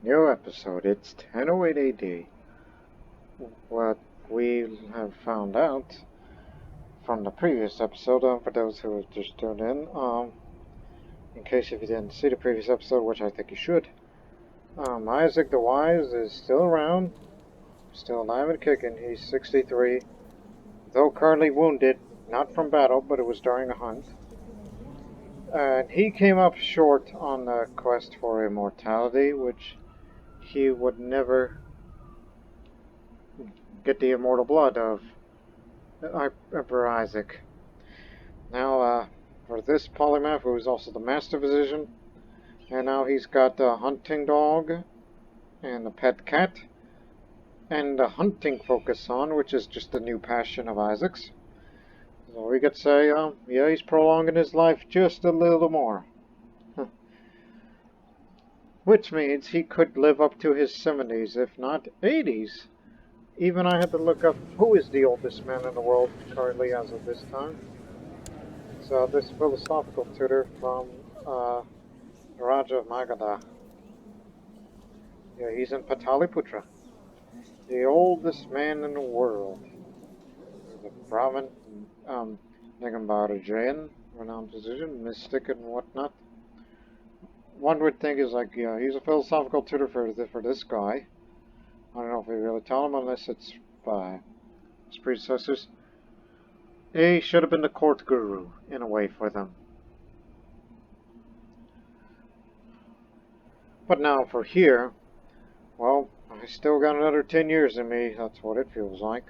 New episode. It's 10:08 AD. What we have found out from the previous episode, for those who have just tuned in case if you didn't see the previous episode, which I think you should, Isaac the Wise is still around, still alive and kicking. He's 63, though currently wounded, not from battle, but it was during a hunt. And he came up short on the quest for immortality, which he would never get the immortal blood of Emperor Isaac. Now, for this polymath, who is also the master physician, and now he's got a hunting dog and a pet cat, and a hunting focus on, which is just a new passion of Isaac's. So we could say, yeah, he's prolonging his life just a little more. Which means he could live up to his 70s, if not 80s. Even I had to look up who is the oldest man in the world currently as of this time. So this philosophical tutor from Raja of Magadha. Yeah, he's in Pataliputra. The oldest man in the world. The Brahmin, Nagambara renowned physician, mystic and whatnot. One would think is like, yeah, he's a philosophical tutor for this guy. I don't know if we really tell him unless it's by his predecessors. He should have been the court guru, in a way, for them. But now for here, well, I still got another 10 years in me, that's what it feels like.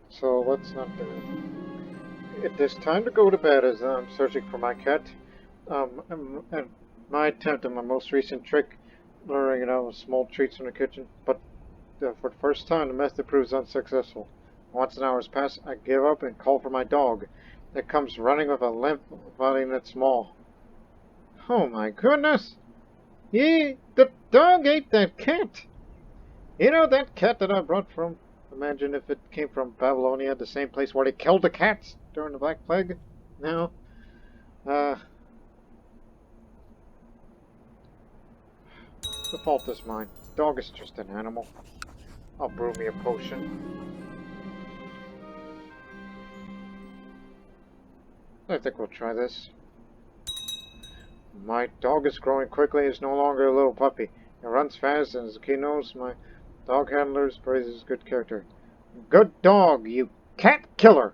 So let's not do it. It is time to go to bed as I'm searching for my cat. And my attempt at my most recent trick, luring small treats from the kitchen, but for the first time the method proves unsuccessful. Once an hour has passed, I give up and call for my dog. It comes running with a limp body in its maw. Oh my goodness! The dog ate that cat! You know that cat that I brought from? Imagine if it came from Babylonia, the same place where they killed the cats during the Black Plague. No. The fault is mine. Dog is just an animal. I'll brew me a potion. I think we'll try this. My dog is growing quickly. He's no longer a little puppy. He runs fast, and as he knows, my dog handlers praise his good character. Good dog, you cat killer!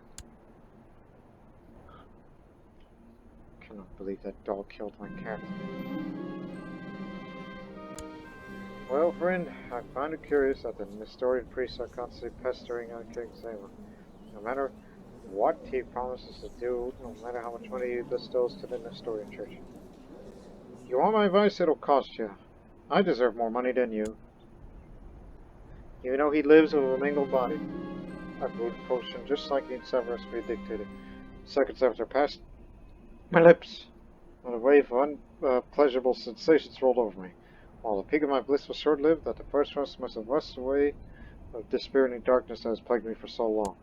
I cannot believe that dog killed my cat. Well, friend, I find it curious that the Nestorian priests are constantly pestering on King Salem. No matter what he promises to do, no matter how much money he bestows to the Nestorian church. You want my advice? It'll cost you. I deserve more money than you. You know he lives with a mingled body. I brewed a potion just like the Severus predicted. Seconds after passed, my lips, and a wave of unpleasurable sensations rolled over me. While the peak of my bliss was short-lived, that the first rust must have washed away the dispiriting darkness that has plagued me for so long.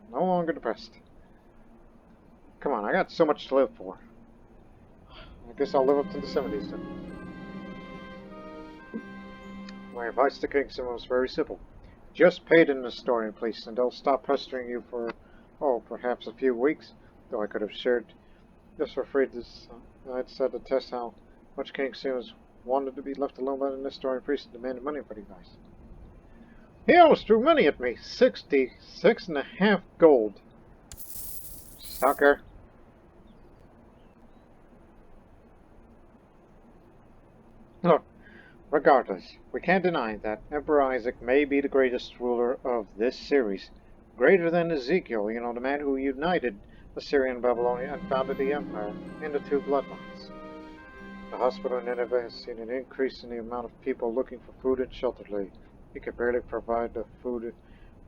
No longer depressed. Come on, I got so much to live for. I guess I'll live up to the 70s then. My advice to King Simon was very simple. Just pay the Nestorian police, and they'll stop pestering you for, perhaps a few weeks. Though I could have shared just for free this, I'd said to test how much King Simmons wanted to be left alone by the Nestorian priest and demanded money for the advice. He almost threw money at me. 66.5 gold. Sucker. Look, regardless, we can't deny that Emperor Isaac may be the greatest ruler of this series. Greater than Ezekiel, the man who united Assyria and Babylonia and founded the empire into two bloodlines. The hospital in Nineveh has seen an increase in the amount of people looking for food and shelter lately. He can barely provide the food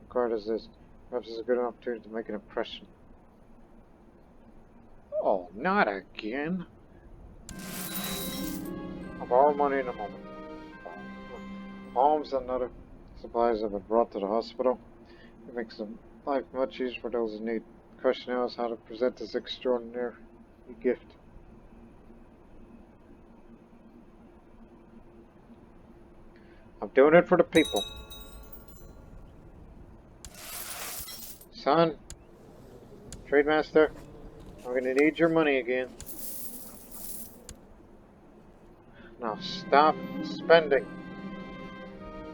required as this. Perhaps it's a good opportunity to make an impression. Oh, not again. I'll borrow money in a moment. Alms and other supplies have been brought to the hospital. It makes life much easier for those in need. question now is how to present this extraordinary gift. I'm doing it for the people. Son, Trade Master, I'm going to need your money again. Now stop spending.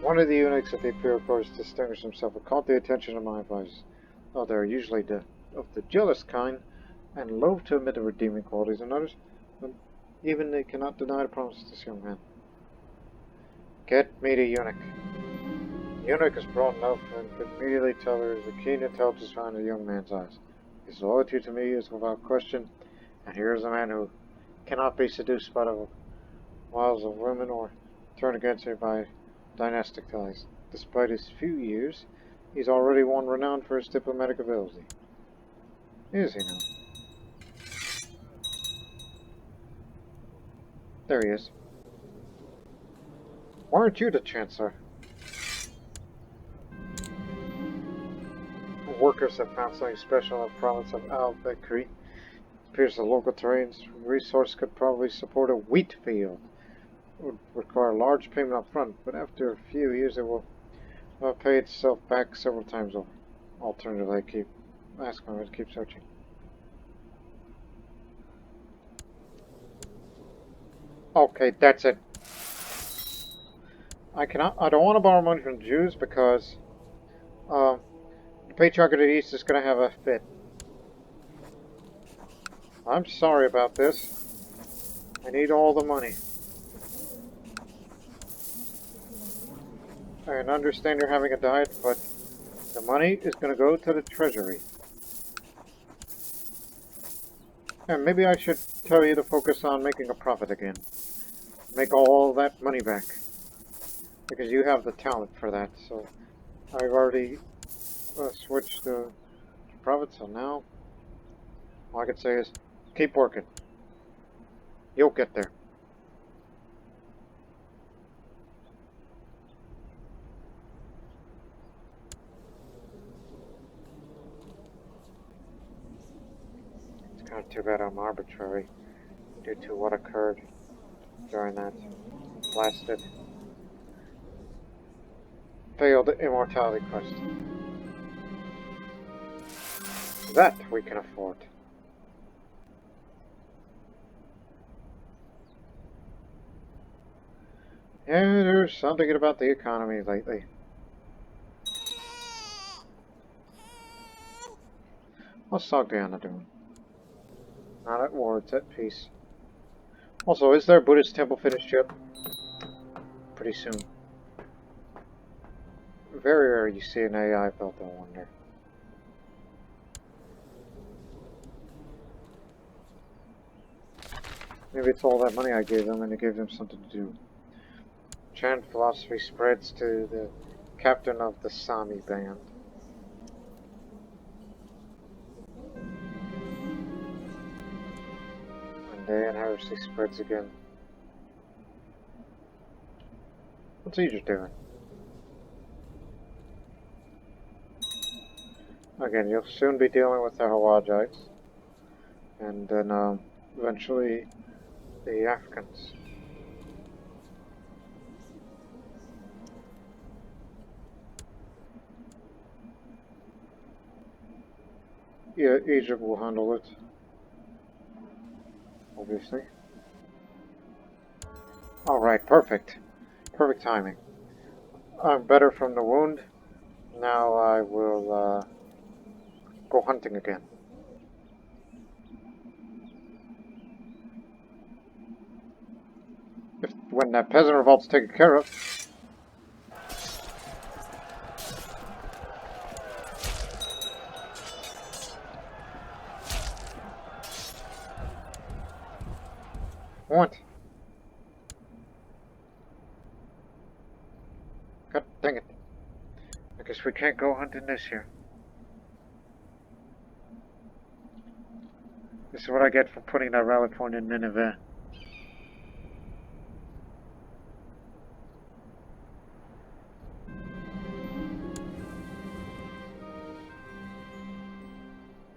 One of the eunuchs at the Imperial Court distinguished himself and caught the attention of my advisors. Oh, they're usually of the jealous kind, and loath to admit the redeeming qualities in others, but even they cannot deny the promise to this young man. Get me the eunuch. The eunuch is broad enough and could immediately tell there is a keen intelligence behind the young man's eyes. His loyalty to me is without question, and here is a man who cannot be seduced by the wiles of women or turned against me by dynastic ties. Despite his few years, he's already one renowned for his diplomatic ability. Is he now? There he is. Why aren't you the Chancellor? Workers have found something special in the province of Al-Bekri. It appears the local terrain's resource could probably support a wheat field. It would require a large payment up front, but after a few years it will pay itself back several times over. Alternatively, I keep asking me to keep searching. Okay, that's it. I don't want to borrow money from the Jews because the Patriarch of the East is going to have a fit. I'm sorry about this. I need all the money. I understand you're having a diet, but the money is going to go to the treasury. And maybe I should tell you to focus on making a profit again. Make all that money back. Because you have the talent for that, so I've already switched to profit, so now all I can say is keep working. You'll get there. It's kind of too bad I'm arbitrary due to what occurred during that blasted failed immortality quest. That we can afford. Yeah, there's something good about the economy lately. What's Sogdiana doing? Not at war, it's at peace. Also, is their Buddhist temple finished yet? Pretty soon. Very rare you see an AI built, I wonder. Maybe it's all that money I gave them and it gave them something to do. Chant philosophy spreads to the captain of the Sami band. One day and heresy spreads again. What's Egypt doing? Again, you'll soon be dealing with the Hawajites. And then eventually the Africans. Yeah, Egypt will handle it. Obviously. Alright, perfect. Perfect timing. I'm better from the wound. Now I will go hunting again. When that peasant revolt's taken care of. What? God dang it. I guess we can't go hunting this year. This is what I get for putting that rally point in Nineveh.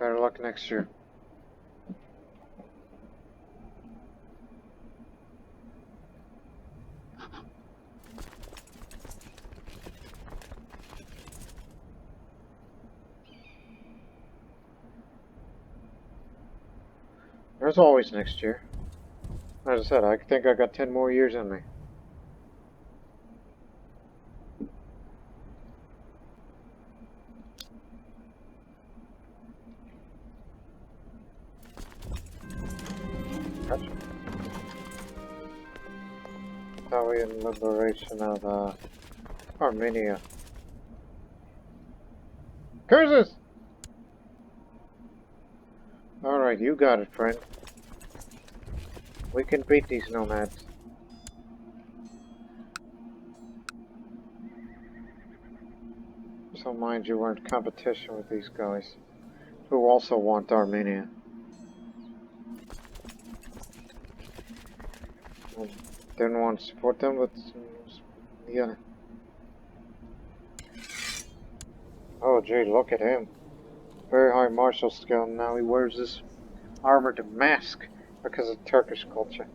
Better luck next year. There's always next year. As I said, I think I got 10 more years in me. Gotcha. Italian liberation of Armenia. Curses! Alright, you got it, friend. We can beat these nomads. So mind you, we're in competition with these guys, who also want Armenia. I didn't want to support them, but yeah. Oh gee, look at him. Very high martial skill, and now he wears this armored mask because of Turkish culture.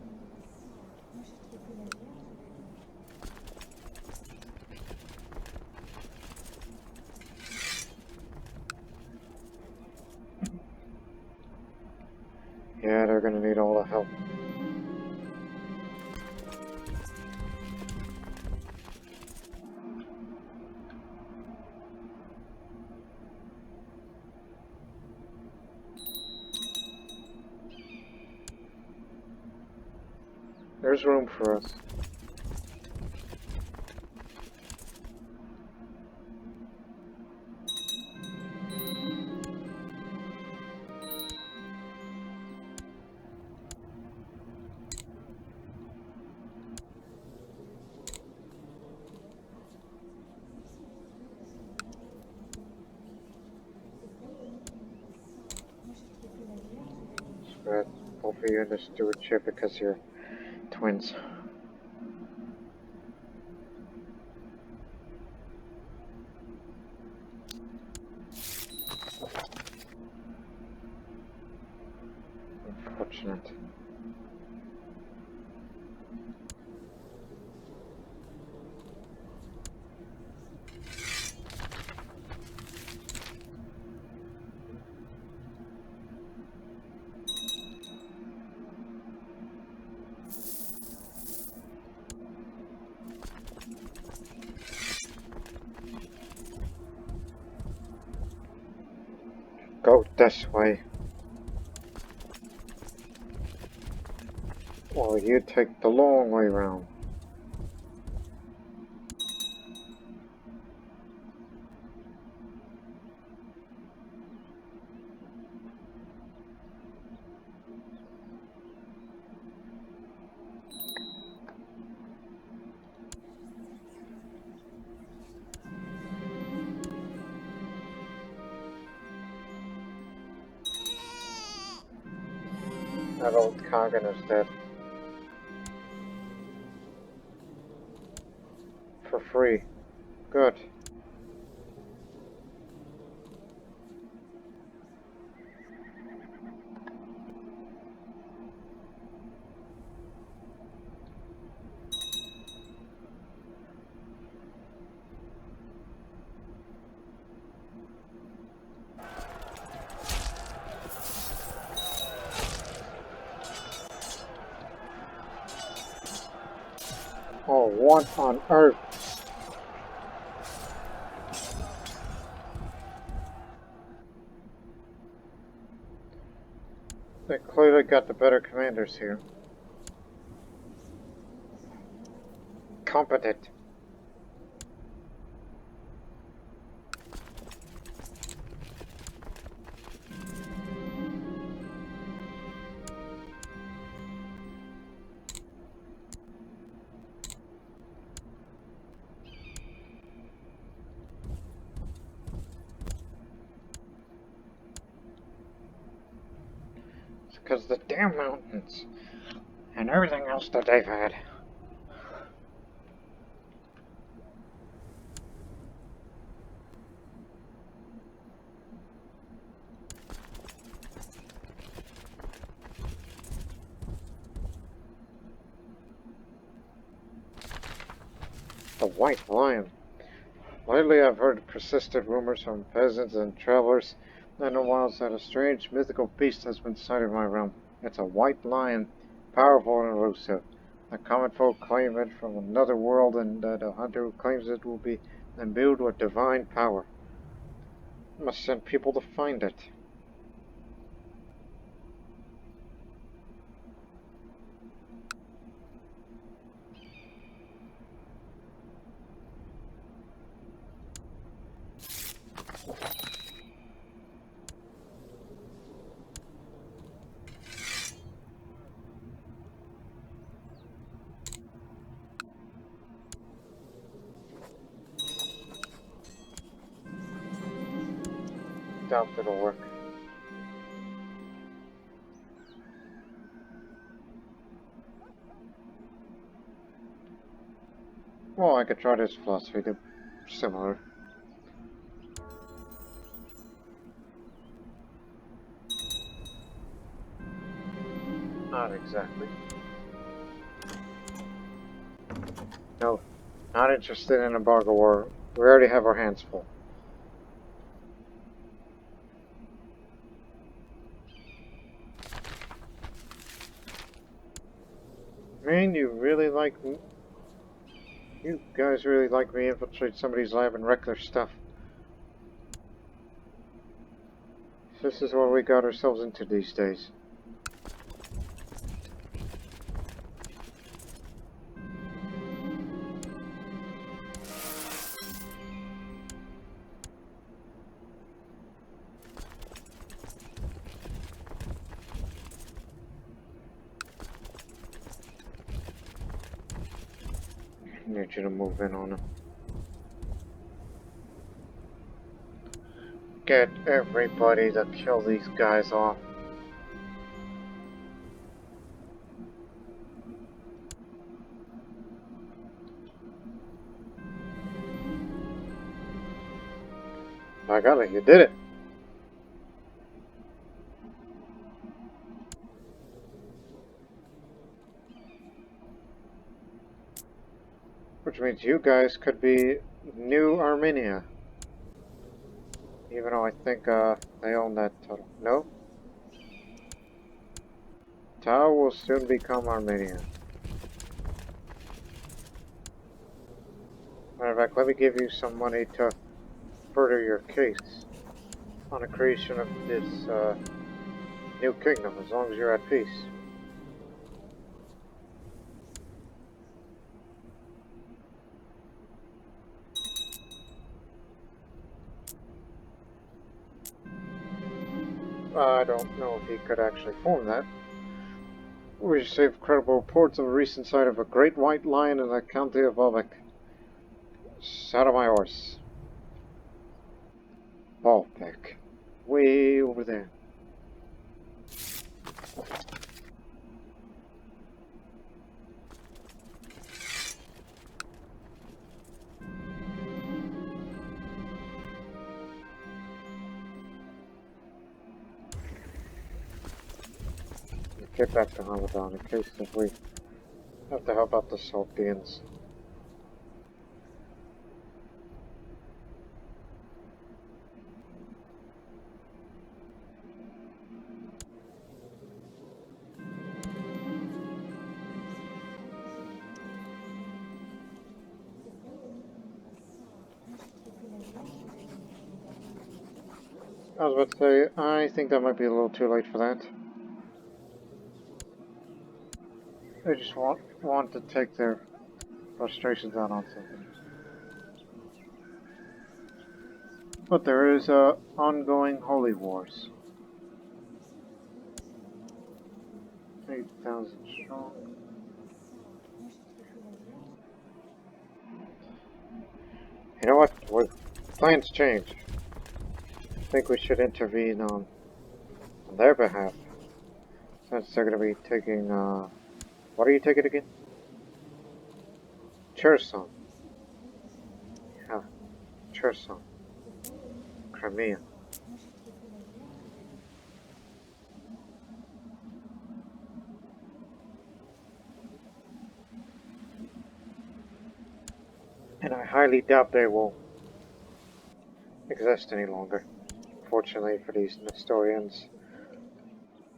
Yeah, they're gonna need all the help. There's room for us. Spread both of you in the stewardship because you're twins. Unfortunate. Go this way. Well, you take the long way round. That old Kagan is dead. For free. Good. Oh, what on earth? They clearly got the better commanders here. Competent. Because the damn mountains and everything else that they've had. white lion. Lately I've heard persistent rumors from peasants and travelers in the wilds that a strange mythical beast has been sighted in my realm. It's a white lion, powerful and elusive. The common folk claim it from another world, and the hunter who claims it will be imbued with divine power. I must send people to find it. Doubt it'll work. Well, I could try this philosophy. They're similar. Not exactly. No, not interested in embargo war. We already have our hands full. Man, you guys really like me infiltrate somebody's lab and wreck their stuff. This is what we got ourselves into these days. I need you to move in on them. Get everybody to kill these guys off. I got it, you did it. Which means you guys could be New Armenia. Even though I think they own that total. No? Tau will soon become Armenia. Matter of fact, let me give you some money to further your case on the creation of this new kingdom, as long as you're at peace. I don't know if he could actually form that. We received credible reports of a recent sight of a great white lion in the county of Lubbock. Out of my horse. Baltic. Way over there. Get back to Hamadan in case if we have to help out the Sogdians. I was about to say, I think that might be a little too late for that. They just want to take their frustrations out on something. But there is ongoing holy wars. 8,000 strong. You know what? Plans change. I think we should intervene on their behalf. Since they're going to be taking, what are you taking again? Cherson. Yeah, Cherson. Crimea. And highly doubt they will exist any longer. Fortunately for these Nestorians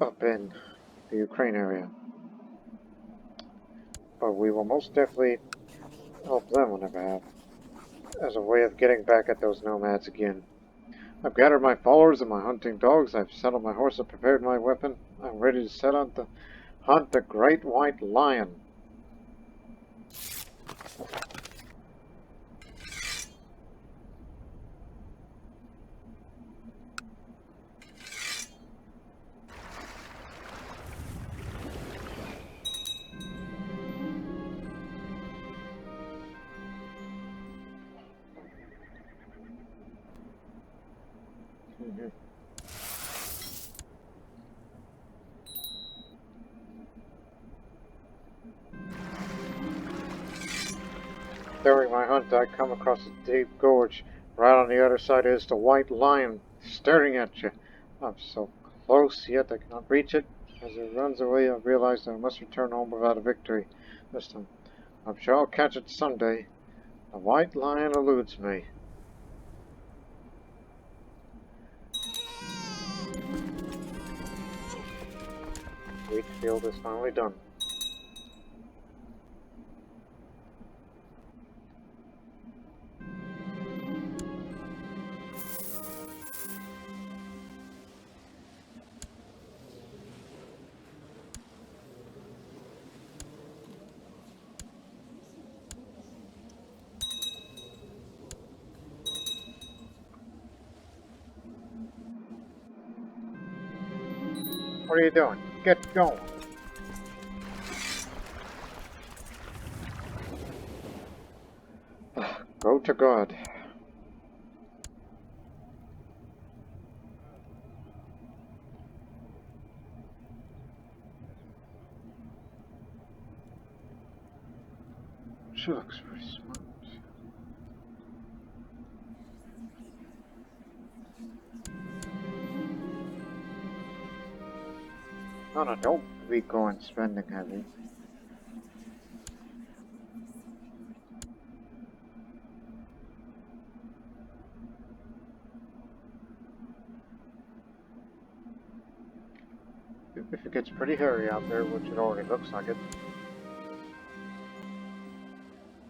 up in the Ukraine area. But we will most definitely help them whenever have, as a way of getting back at those nomads again. I've gathered my followers and my hunting dogs. I've saddled my horse and prepared my weapon. I'm ready to set out to hunt the great white lion. During my hunt, I come across a deep gorge. Right on the other side is the white lion, staring at you. I'm so close, yet I cannot reach it. As it runs away, I realize that I must return home without a victory. This time, I'm sure I'll catch it someday. The white lion eludes me. Wheat field is finally done. What are you doing? Get going. Go to God. She looks pretty smart. No, don't be going spending heavy. If it gets pretty hairy out there, which it already looks like it,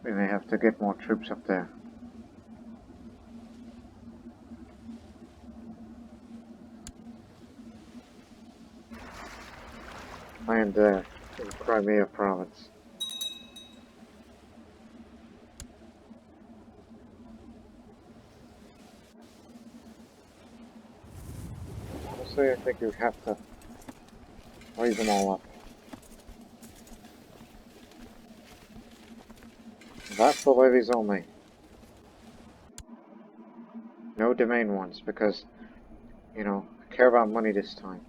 we may have to get more troops up there. Land there in Crimea province. Honestly, I think you have to raise them all up. Vassal levies only. No domain ones, because, you know, I care about money this time.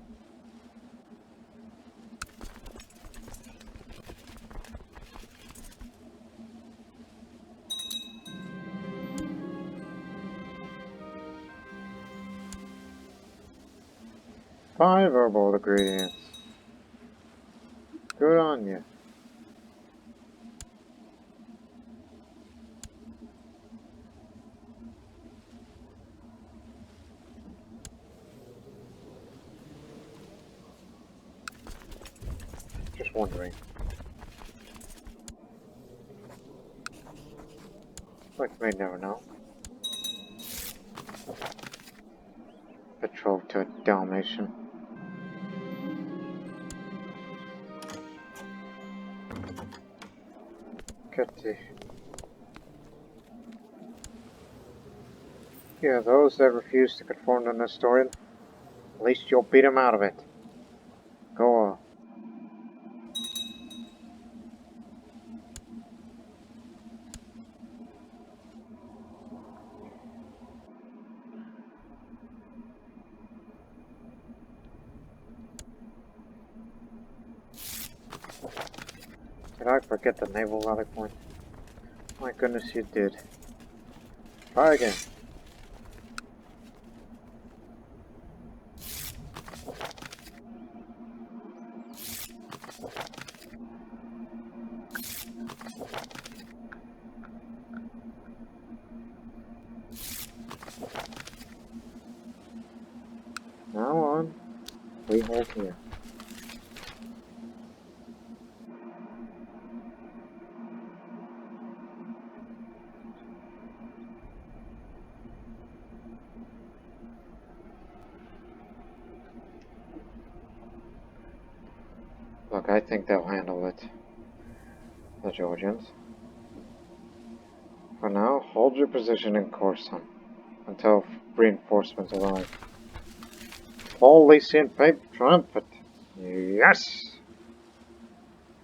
Five herbal ingredients. Good on you. Just wondering. Like, may never know. Betrothed to a Dalmatian. Kitty. Yeah, those that refuse to conform to Nestorian, at least you'll beat them out of it. Go on. Did I forget the naval rally point? My goodness, you did. Try again. Now on, we hold here. Look, I think they'll handle it. The Georgians. For now, hold your position in Corson until reinforcements arrive. Paul Lycian Pape triumphant. Yes!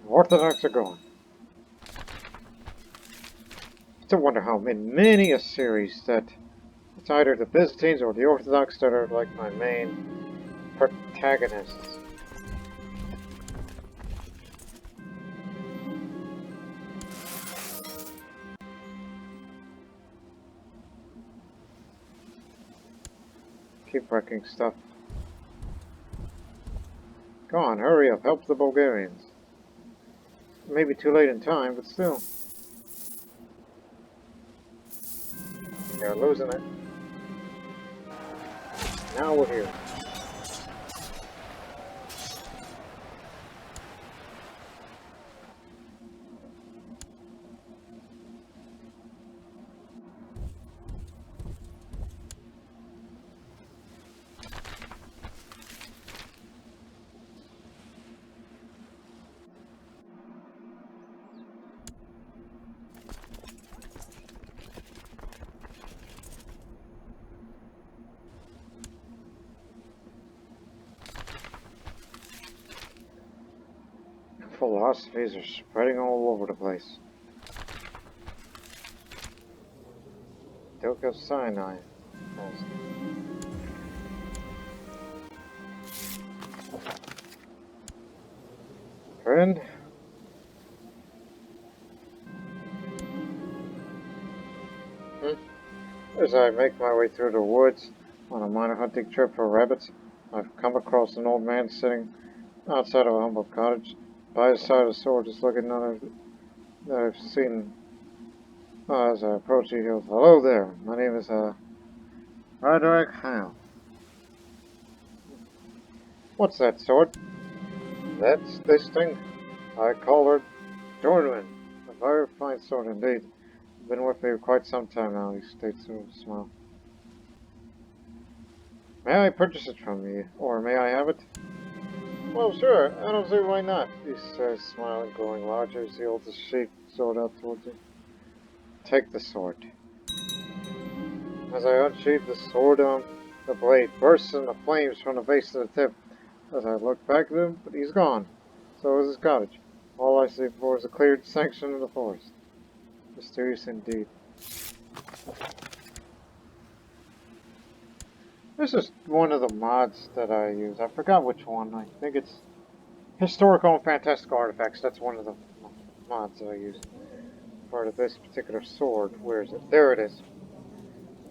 Orthodox are gone. It's a wonder how many Assyrians that it's either the Byzantines or the Orthodox that are like my main protagonists. Keep wrecking stuff. Go on, hurry up, help the Bulgarians. Maybe too late in time, but still. They're losing it. Now we're here. Philosophies are spreading all over the place. Duke of Sinai. Friend? As I make my way through the woods on a minor hunting trip for rabbits, I've come across an old man sitting outside of a humble cottage. By his side, a sword is looking none that I've seen. As I approach, he goes, "Hello there. My name is Roderick Howe." "What's that sword?" "That's this thing. I call her Dorwin. A very fine sword indeed. Been with me for quite some time now," he states with a smile. "May I purchase it from you, or may I have it?" "Well, sure. I don't see why not," he says, smiling, growing larger as he holds the sheath sword out towards him. "Take the sword." As I unsheathe the sword, the blade bursts into flames from the base to the tip. As I look back at him, but he's gone. So is his cottage. All I see before is a cleared section of the forest. Mysterious indeed. This is one of the mods that I use. I forgot which one. I think it's Historical and Fantastical Artifacts. That's one of the mods that I use for this particular sword. Where is it? There it is.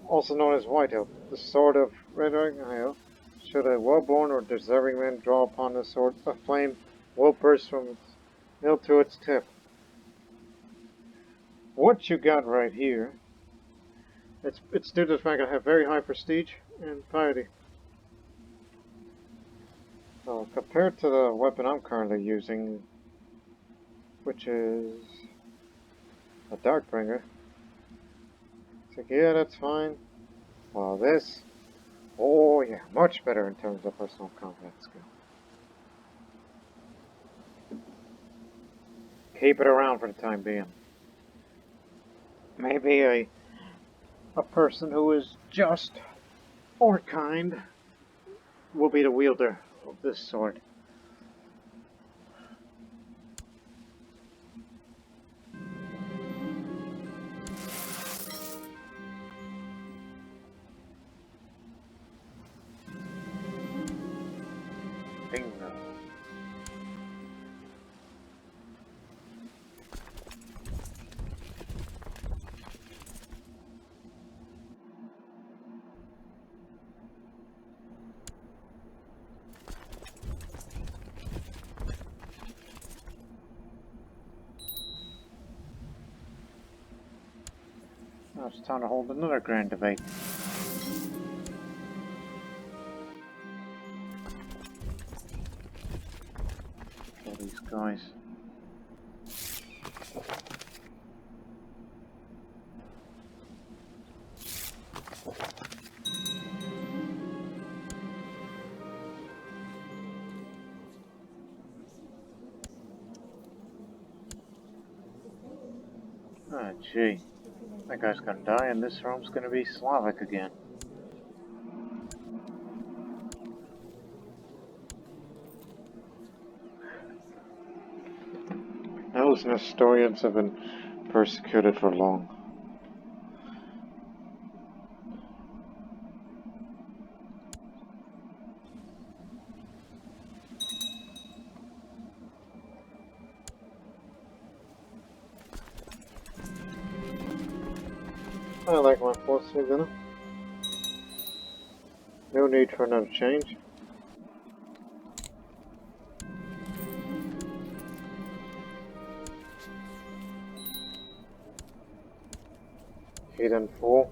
Also known as Whitehill, the sword of Redhill. Should a well-born or deserving man draw upon the sword, a flame will burst from its hilt to its tip. What you got right here, it's due to the fact I have very high prestige and piety. So compared to the weapon I'm currently using, which is a Darkbringer, it's like, yeah, that's fine. While this, oh yeah, much better in terms of personal combat skill. Keep it around for the time being. Maybe a person who is just or kind will be the wielder of this sword. Bingo. Now it's time to hold another grand debate. guys. Ah, gee. That guy's gonna die and this room's gonna be Slavic again. Those Nestorians have been persecuted for long. I like my philosophy, dinner. No need for another change. Hidden fool.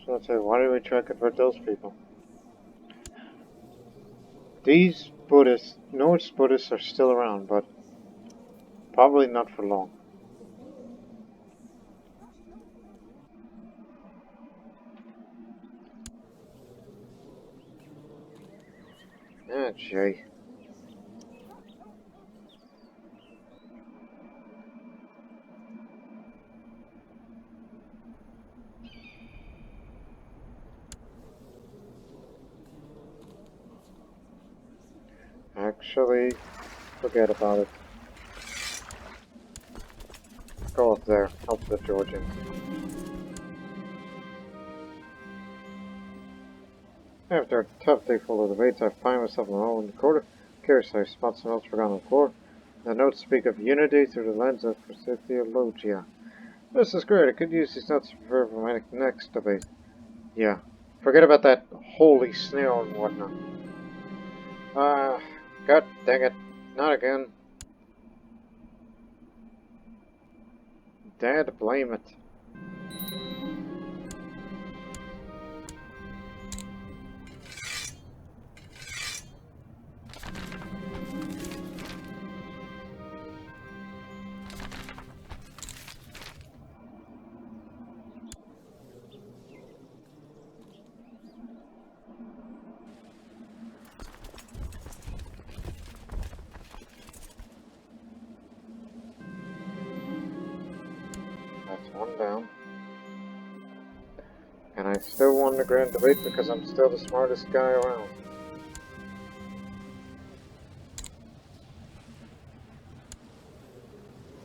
So I'd say, why do we try to convert those people? These Buddhists, Norse Buddhists are still around, but probably not for long. Ah, gee. Actually, forget about it. Go up there, help the Georgians. After a tough day full of debates, I find myself alone in the corner. Curious, I spot some notes forgotten on the floor. The notes speak of unity through the lens of theologia. This is great. I could use these notes for my next debate. Yeah. Forget about that holy snail and whatnot. God dang it. Not again. Dad, blame it. That's one down. And I still won the grand debate because I'm still the smartest guy around.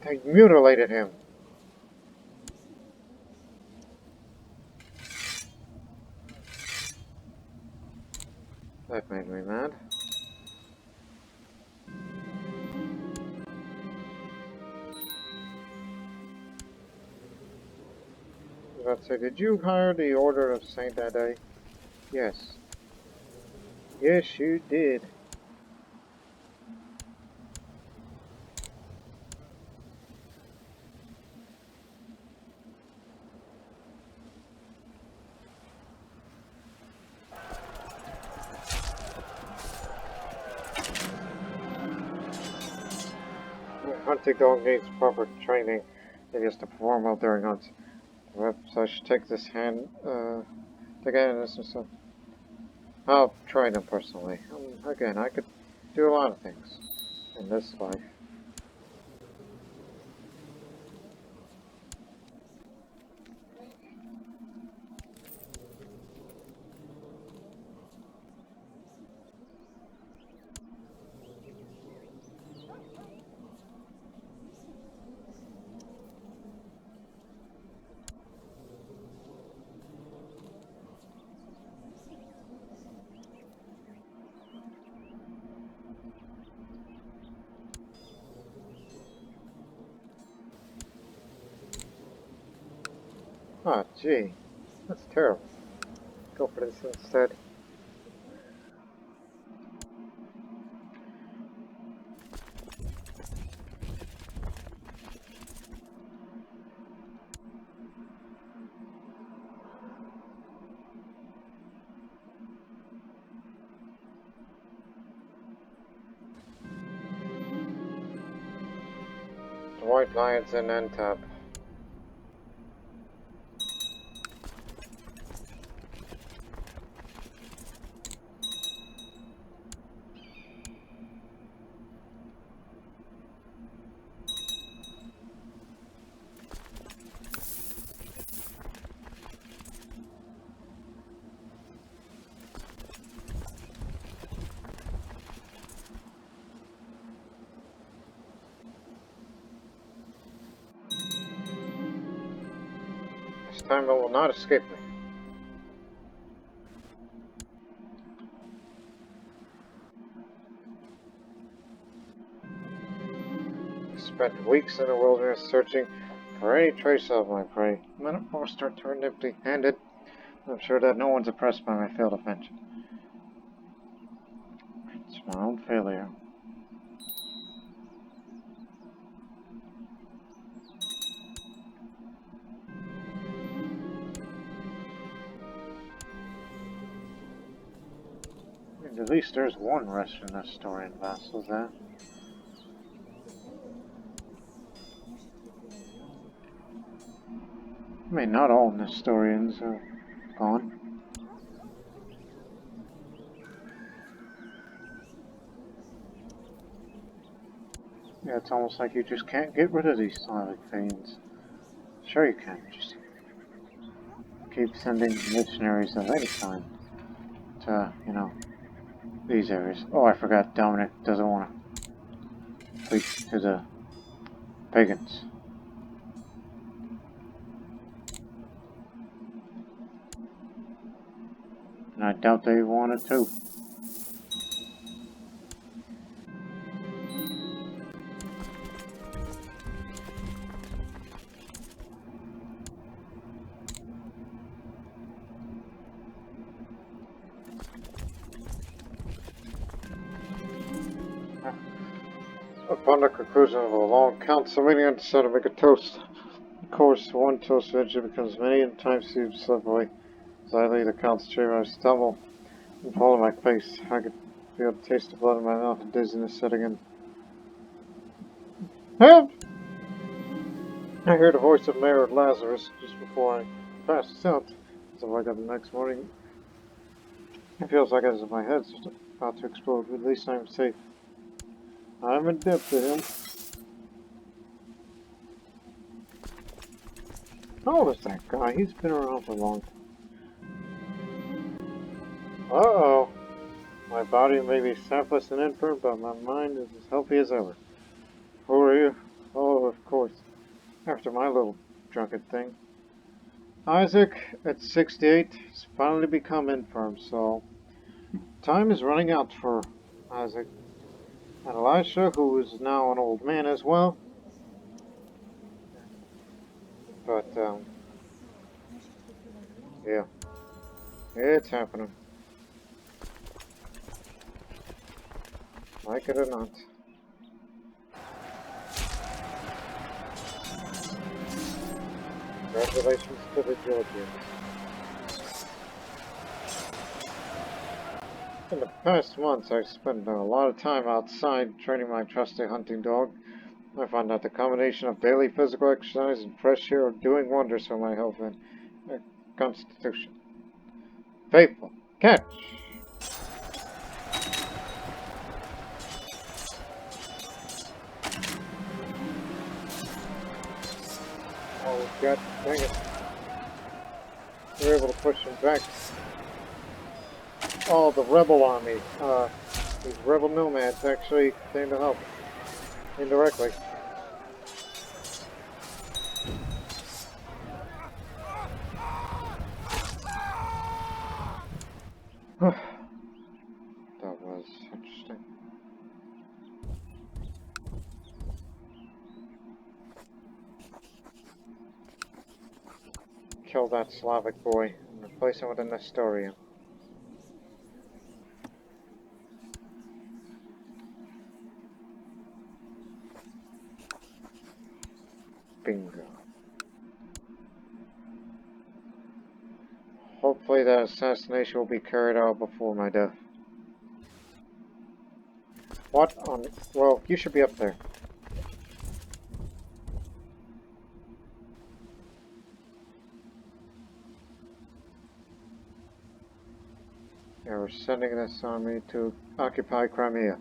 They mutilated him. That made me mad. I was about to say, did you hire the Order of Saint that day? Yes. Yes, you did. Hunting dog needs proper training. It is to perform well during hunts. So I should take this hand, take hand this and stuff. I'll try them personally. Again, I could do a lot of things in this life. Ah, gee. That's terrible. Go for this instead. The White Lions in end tab. This time it will not escape me. I spent weeks in the wilderness searching for any trace of my prey. Then of course I returned empty-handed. I'm sure that no one's impressed by my failed adventure. It's my own failure. At least there's one Russian Nestorian vassal there. I mean, not all Nestorians are gone. Yeah, it's almost like you just can't get rid of these Slavic fiends. Sure you can, just keep sending missionaries of any kind to, you know, these areas. Oh, I forgot, Dominic doesn't want to preach to the pagans. And I doubt they wanted to. Upon the conclusion of a long council meeting, I decided to make a toast. Of course, one toast eventually becomes many, and time seems to slip away. As I leave the council chamber, I stumble and fall on my face. I could feel the taste of blood in my mouth and dizziness setting in. Help! I heard the voice of Mayor Lazarus just before I passed out. As I wake up the next morning, it feels like as if my head's about to explode, but at least I'm safe. I'm indebted to him. How old is that guy? He's been around for a long time. Uh-oh. My body may be sapless and infirm, but my mind is as healthy as ever. Who are you? Oh, of course. After my little drunken thing. Isaac, at 68, has finally become infirm, so time is running out for Isaac. And Elisha, who is now an old man as well. But, yeah. It's happening. Like it or not. Congratulations to the Georgians. In the past months, I've spent a lot of time outside training my trusty hunting dog. I found out the combination of daily physical exercise and fresh air are doing wonders for my health and constitution. Faithful, catch! Oh, God dang it. We were able to push him back. Oh, the rebel army. These rebel nomads actually came to help. Indirectly. That was interesting. kill that Slavic boy and replace him with a Nestorian. Bingo. Hopefully that assassination will be carried out before my death. What on... Well, you should be up there. Yeah, we're sending this army to occupy Crimea.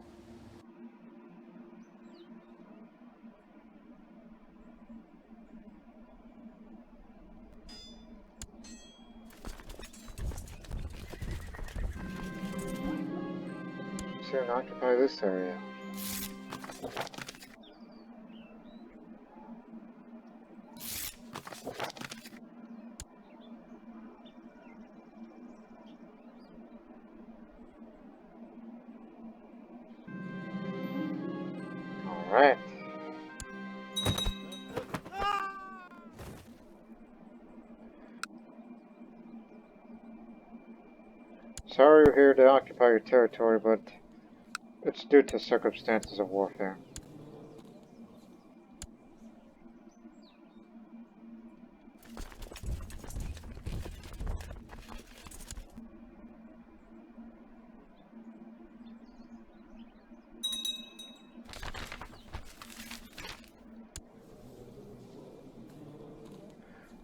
Soon occupy this area. Alright. Sorry we're here to occupy your territory, but it's due to circumstances of warfare.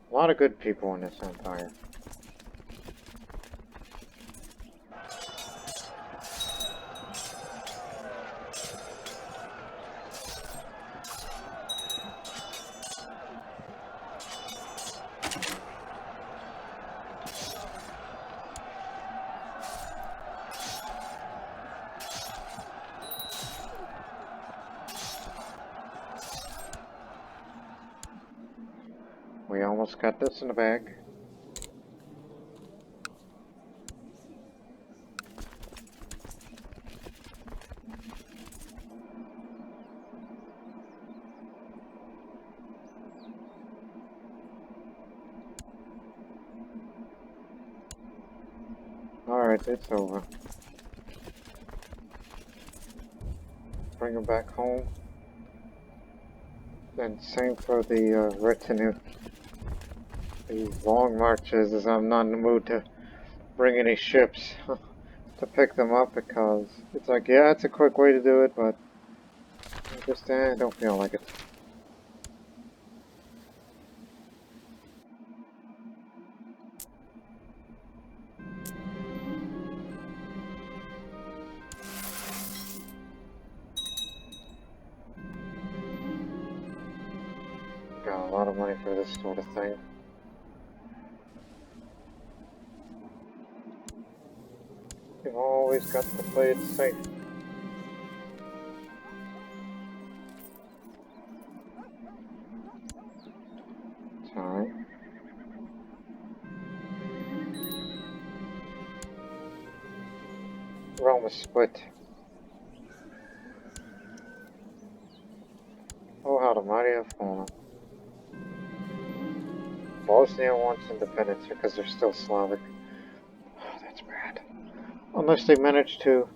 A lot of good people in this empire. We almost got this in the bag. Alright, it's over. Bring them back home. And same for the retinue. These long marches, as I'm not in the mood to bring any ships to pick them up, because it's like, yeah, it's a quick way to do it, but I just don't feel like it. Got a lot of money for this sort of thing. You've always got to play it safe. It's alright. Rome is split. Oh, how the mighty have fallen. Bosnia wants independence because they're still Slavic. Oh, that's bad. Unless they manage to...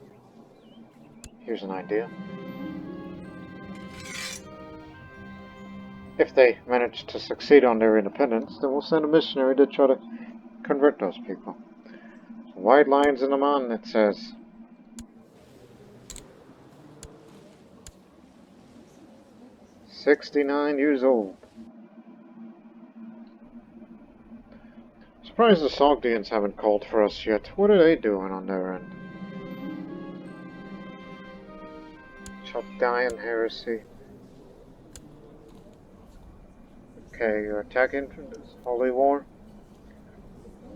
Here's an idea. If they manage to succeed on their independence, then we'll send a missionary to try to convert those people. White lines in the mountain, it says. "69 years old. Surprised the Sogdians haven't called for us yet. What are they doing on their end? Sogdian heresy. Okay, you're attacking from this holy war.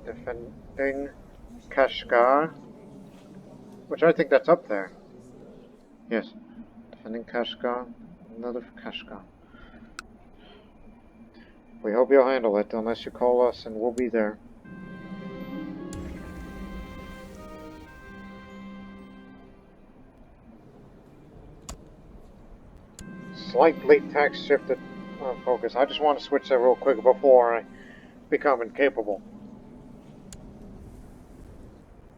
Defending Kashgar. Which I think that's up there. Yes. Defending Kashgar. Another Kashgar. We hope you'll handle it, unless you call us and we'll be there. Slightly tax shifted focus. I just want to switch that real quick before I become incapable.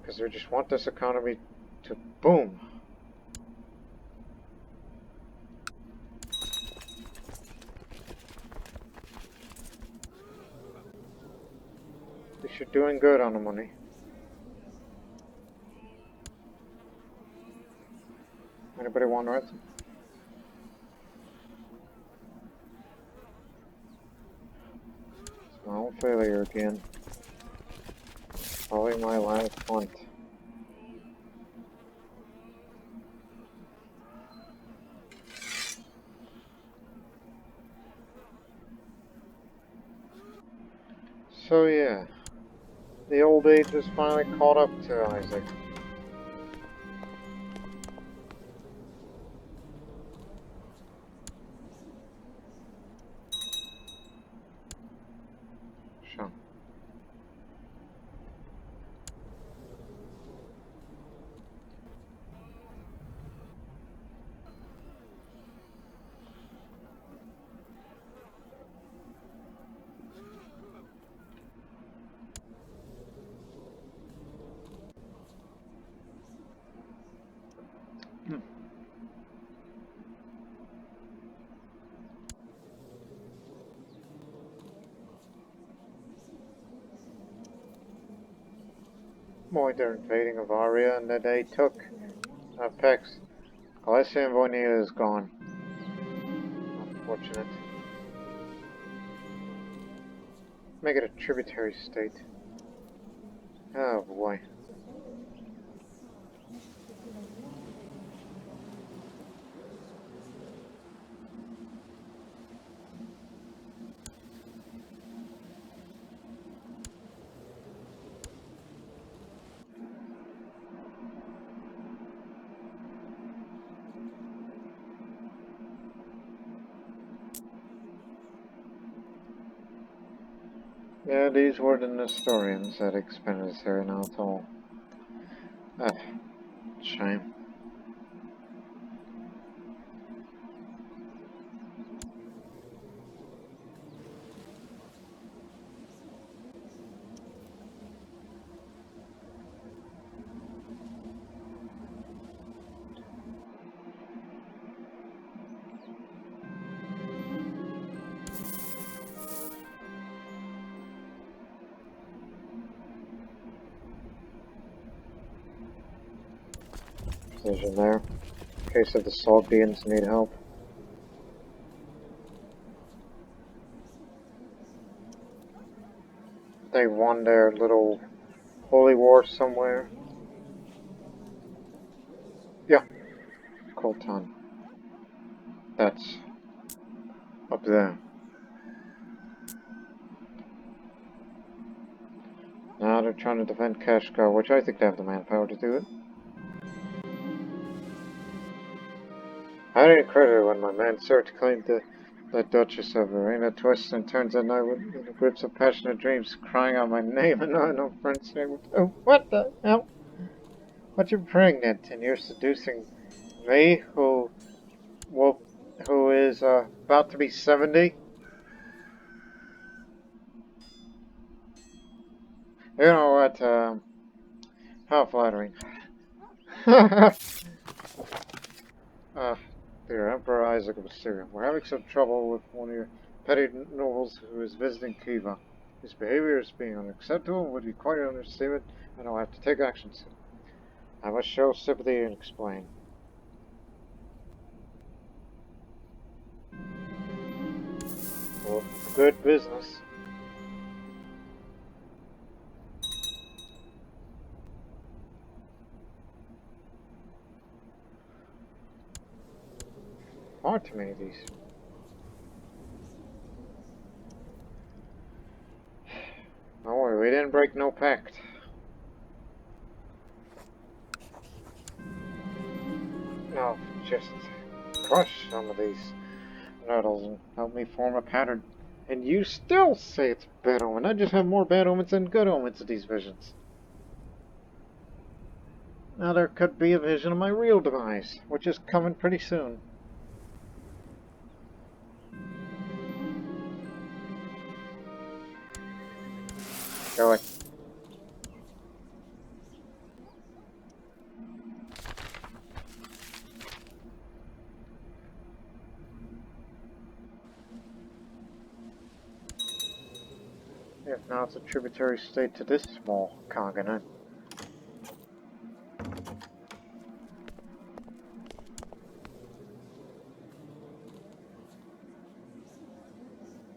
Because they just want this economy to boom. At least you're doing good on the money. Anybody want Earth? Small failure again. Probably my last hunt. So yeah, the old age has finally caught up to Isaac. Sure. Boy, they're invading Avaria, and then they took Pex. Alessia and Vonia is gone. Unfortunate. Make it a tributary state. Oh boy. Yeah, these were the Nestorians that expanded Assyria now at all. Ah, shame. Precision there. In case of the Sogdians need help. They won their little holy war somewhere. Yeah, Colton. That's up there. Now they're trying to defend Kashgar, which I think they have the manpower to do it. I didn't credit it when my man Surt claimed the Duchess of Verena twists and turns at night with the grips of passionate dreams, crying out my name, and I no friend's name. Oh, what the hell? But you're pregnant, and you're seducing me, who is about to be 70? You know what? How flattering. Dear Emperor Isaac of Assyria, we're having some trouble with one of your petty nobles who is visiting Kiva. His behavior is being unacceptable and would be quite an understatement, and I'll have to take action soon. I must show sympathy and explain. Well, good business. Far too many of these. Don't worry, we didn't break no pact. No, just crush some of these noodles and help me form a pattern. And you still say it's bad omen. I just have more bad omens than good omens of these visions. Now there could be a vision of my real demise, which is coming pretty soon. Do it. If now it's a tributary state to this small continent.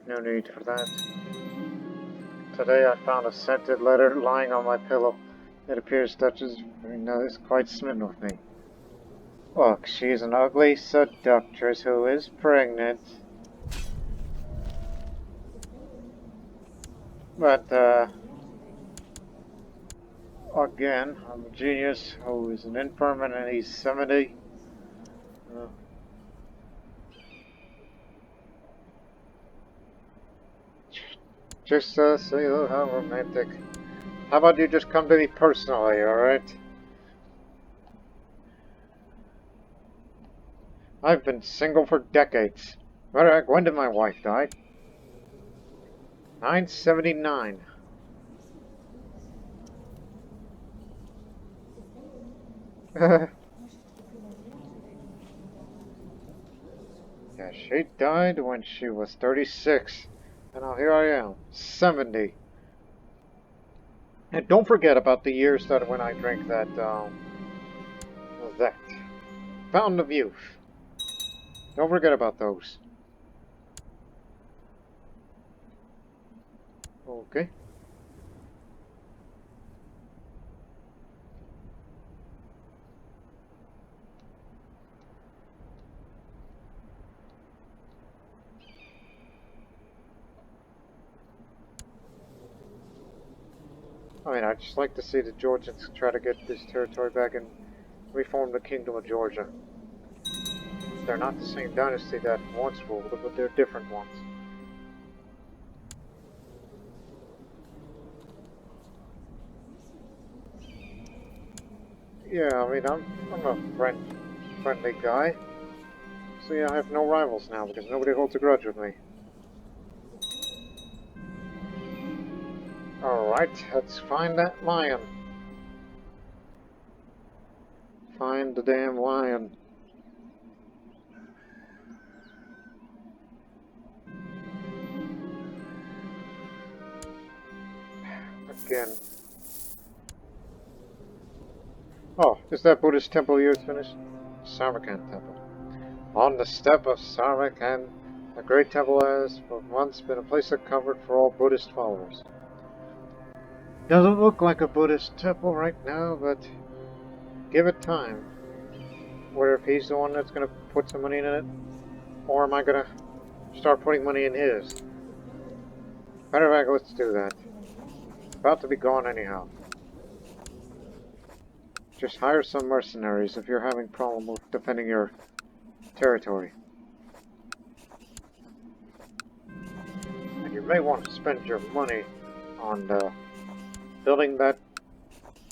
No need for that. Today I found a scented letter lying on my pillow. It appears Duchess is quite smitten with me. Look, she's an ugly seductress who is pregnant. But, again, I'm a genius who is an infirm and he's 70. Uh, just, say, oh, how romantic. How about you just come to me personally, alright? I've been single for decades. Matter of fact, when did my wife die? 979. Yeah, she died when she was 36. And now here I am, 70. And don't forget about the years that when I drank that Fountain of Youth. Don't forget about those. Okay. I mean, I'd just like to see the Georgians try to get this territory back and reform the Kingdom of Georgia. They're not the same dynasty that once ruled, but they're different ones. Yeah, I mean, I'm a friendly guy. So yeah, I have no rivals now because nobody holds a grudge with me. Alright, let's find that lion. Find the damn lion. Again. Oh, is that Buddhist temple yours finished? Samarkand temple. On the steppe of Samarkand, the great temple has for months been a place of comfort for all Buddhist followers. Doesn't look like a Buddhist temple right now, but give it time. Whether if he's the one that's going to put some money in it, or am I going to start putting money in his? Matter of fact, let's do that. About to be gone anyhow. Just hire some mercenaries if you're having problem with defending your territory. And you may want to spend your money on building that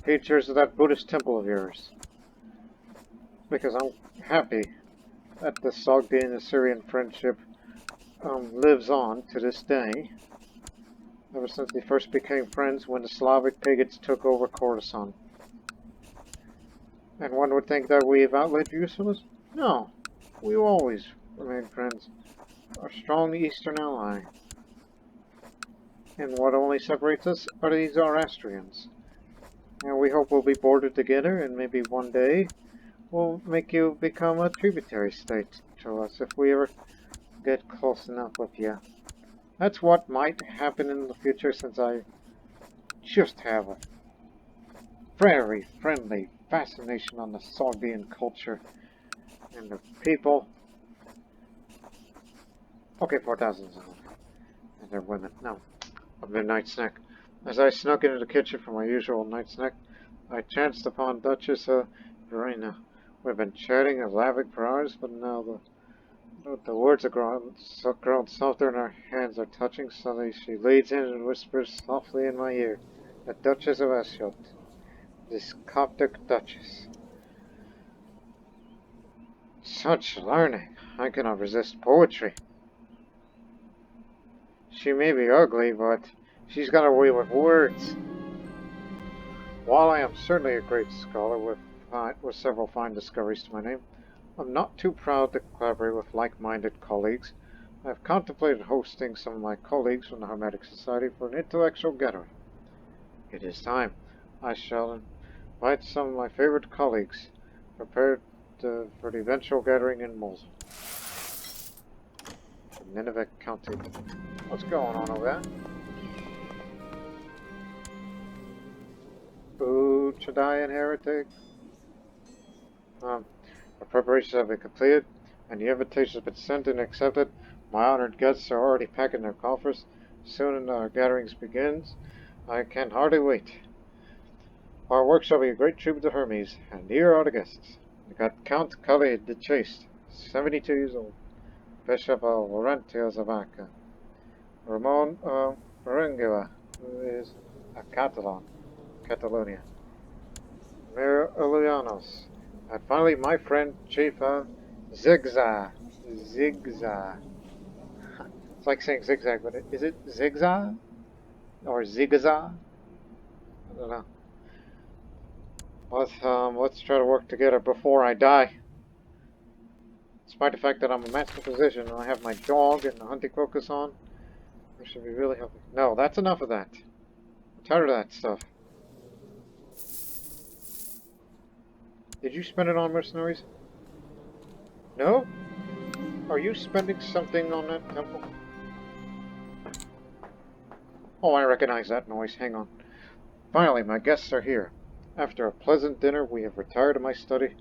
features of that Buddhist temple of yours. Because I'm happy that the Sogdian Assyrian friendship lives on to this day. Ever since they first became friends when the Slavic pagans took over Khorasan. And one would think that we've outlived usefulness? No, we always remain friends. Our strong Eastern ally. And what only separates us are these Zoroastrians. And we hope we'll be bordered together, and maybe one day we'll make you become a tributary state to us if we ever get close enough with you. That's what might happen in the future, since I just have a very friendly fascination on the Sogdian culture and the people. Okay, 4,000 and their women. No, a midnight snack. As I snuck into the kitchen for my usual night snack, I chanced upon Duchess Verena. We've been chatting in Slavic for hours, but now the words are grown softer and our hands are touching. Suddenly she leads in and whispers softly in my ear, the Duchess of Assyrian, this Coptic Duchess. Such learning! I cannot resist poetry. She may be ugly, but She's got her way with words. While I am certainly a great scholar with several fine discoveries to my name, I'm not too proud to collaborate with like-minded colleagues. I have contemplated hosting some of my colleagues from the Hermetic Society for an intellectual gathering. It is time. I shall invite some of my favorite colleagues, prepared for the eventual gathering in Mosul, Nineveh County. What's going on over there? Ooh, Chadian heretic. The preparations have been completed, and the invitation has been sent and accepted. My honored guests are already packing their coffers. Soon our gatherings begins. I can hardly wait. Our work shall be a great tribute to Hermes, and here are the guests. We got Count Khalid the Chaste, 72 years old, Bishop of Laurentio Zavaca, Ramon Berenguela, who is a Catalan, Catalonia, Mayor Elianos, and finally my friend Chief Zigzag. Zigzag. It's like saying zigzag, but is it zigzag? Or zigzag? I don't know. Let's try to work together before I die. Despite the fact that I'm a master physician and I have my dog and the hunting focus on, I should be really healthy. No, that's enough of that. I'm tired of that stuff. Did you spend it on mercenaries? No? Are you spending something on that temple? Oh, I recognize that noise. Hang on. Finally, my guests are here. After a pleasant dinner, we have retired to my study.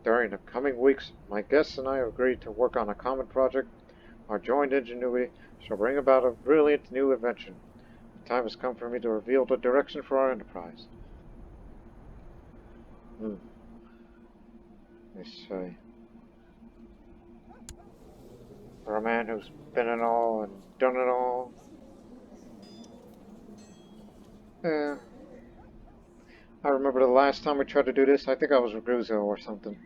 During the coming weeks, my guests and I have agreed to work on a common project. Our joint ingenuity shall bring about a brilliant new invention. The time has come for me to reveal the direction for our enterprise. Let me say. For a man who's been it all and done it all. I remember the last time we tried to do this, I think I was with Gruzo or something.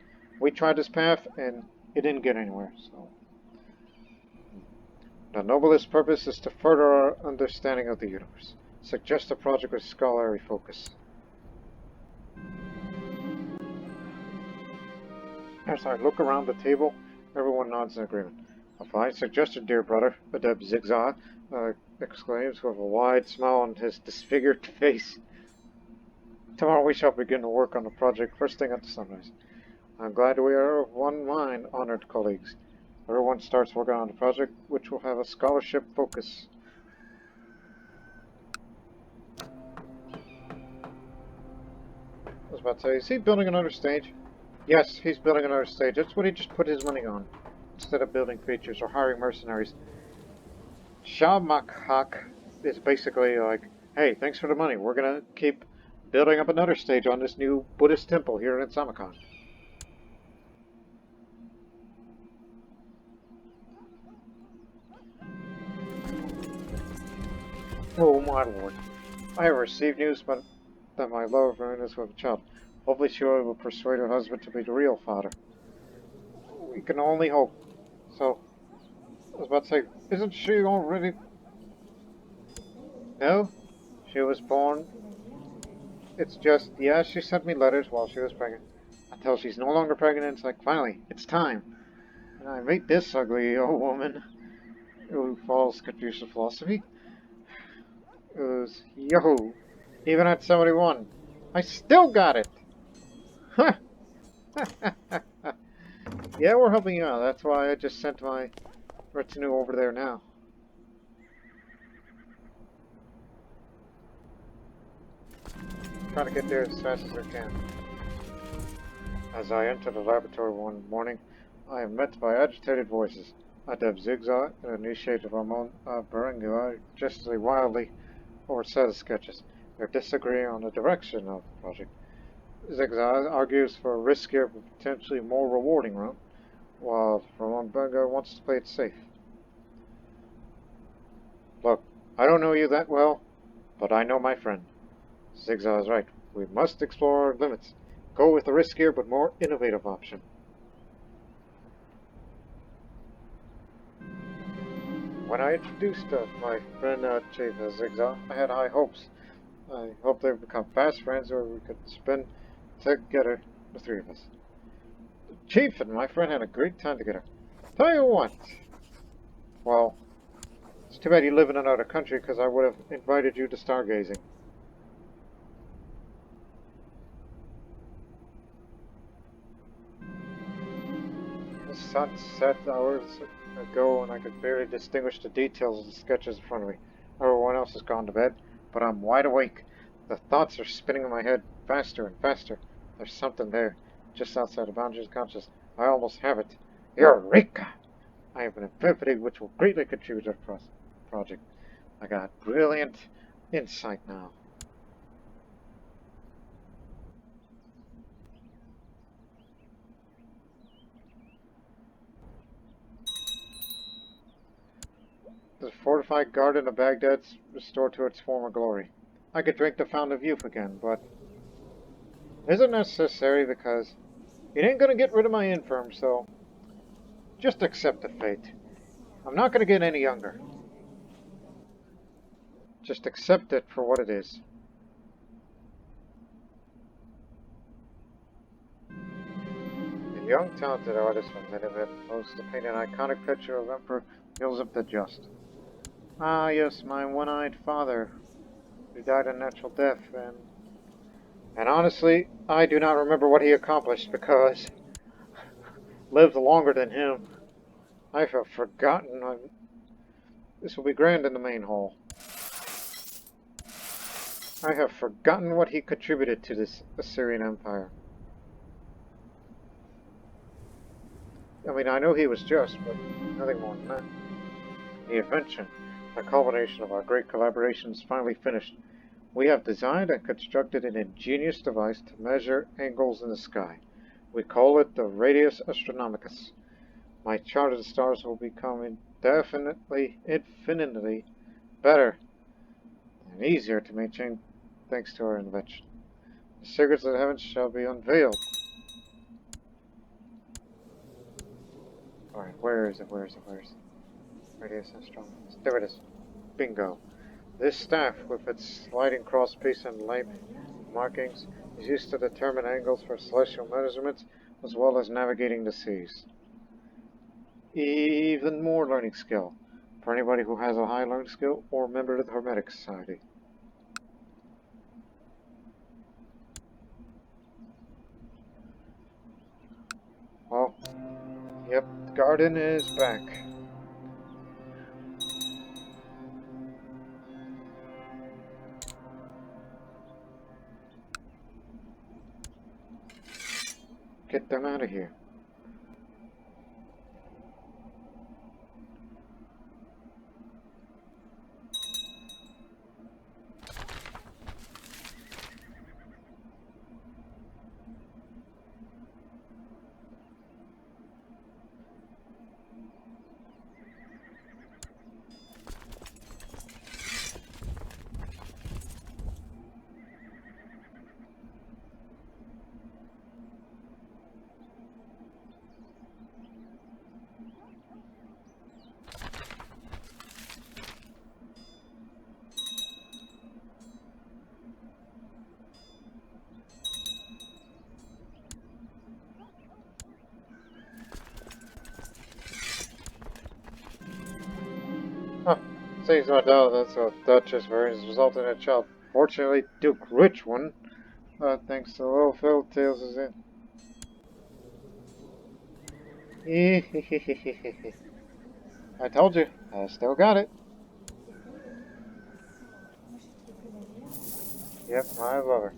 We tried this path and it didn't get anywhere, so. The noblest purpose is to further our understanding of the universe. Suggest a project with scholarly focus. As I look around the table, everyone nods in agreement. A fine suggestion, dear brother, Adept Zigzag exclaims with a wide smile on his disfigured face. Tomorrow we shall begin to work on the project first thing at the sunrise. I'm glad we are of one mind, honored colleagues. Everyone starts working on the project, which will have a scholarship focus. I was about to say, is he building another stage? Yes, he's building another stage. That's what he just put his money on, instead of building creatures or hiring mercenaries. Shamakhak is basically like, hey, thanks for the money. We're going to keep building up another stage on this new Buddhist temple here in Samarkand. Oh my lord. I have received news that my love is with a child. Hopefully she will persuade her husband to be the real father. We can only hope. So, I was about to say, isn't she already... No? She was born... It's just, yeah, she sent me letters while she was pregnant. Until she's no longer pregnant, it's like, finally, it's time. And I meet this ugly old woman who follows Confucian philosophy. Who's, yo, even at 71, I still got it! Huh! Yeah, we're helping you out. That's why I just sent my retinue over there now. Trying to get there as fast as I can. As I enter the laboratory one morning, I am met by agitated voices. Adept Zigzag and initiated Ramon Berenguela gesticulating wildly over set of sketches. They disagree on the direction of the project. Zigzag argues for a riskier but potentially more rewarding route, while Ramon Berenguela wants to play it safe. Look, I don't know you that well, but I know my friend. Zigzag is right. We must explore our limits. Go with the riskier but more innovative option. when I introduced my friend Chief as Zigzag, I had high hopes. I hoped they would become fast friends or we could spend together, the three of us. Chief and my friend had a great time together. Tell you what, well, it's too bad you live in another country because I would have invited you to stargazing. The sun set hours ago and I could barely distinguish the details of the sketches in front of me. Everyone else has gone to bed, but I'm wide awake. The thoughts are spinning in my head faster and faster. There's something there, just outside the boundaries of consciousness. I almost have it. Eureka! I have an epiphany which will greatly contribute to the project. I got brilliant insight now. The fortified garden of Baghdad's restored to its former glory. I could drink the fountain of youth again, but it isn't necessary because it ain't gonna get rid of my infirm, so just accept the fate. I'm not gonna get any younger. Just accept it for what it is. The young talented artist from Nineveh posed to paint an iconic picture of Emperor Joseph the Just. Ah, yes, my one-eyed father, who died a natural death, and honestly, I do not remember what he accomplished because lived longer than him. I have forgotten. This will be grand in the main hall. I have forgotten what he contributed to this Assyrian Empire. I mean, I know he was just, but nothing more than that. The invention, the culmination of our great collaboration, is finally finished. We have designed and constructed an ingenious device to measure angles in the sky. We call it the Radius Astronomicus. My charted stars will become infinitely better and easier to maintain thanks to our invention. The secrets of the heavens shall be unveiled. Alright, where is it? Radius Astronomicus. There it is. Bingo. This staff, with its sliding crosspiece and length markings, is used to determine angles for celestial measurements as well as navigating the seas. Even more learning skill for anybody who has a high learning skill or a member of the Hermetic Society. Well, yep, the garden is back. Get them out of here. Huh. Seems my daughter, that's a Duchess variant, resulted in a child. Fortunately, Duke Rich one. Thanks to little Phil Tales is in. I told you, I still got it. Yep, I love her.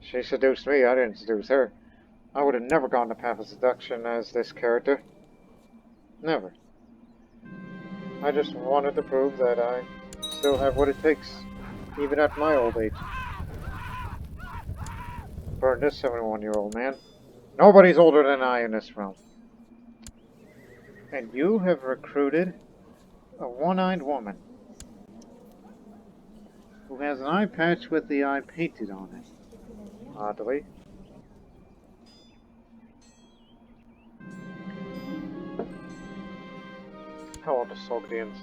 She seduced me, I didn't seduce her. I would have never gone the path of seduction as this character. Never. I just wanted to prove that I still have what it takes, even at my old age. Burn this 71-year-old man. Nobody's older than I in this realm. And you have recruited a one-eyed woman who has an eye patch with the eye painted on it. Oddly. Oh, the Sogdians.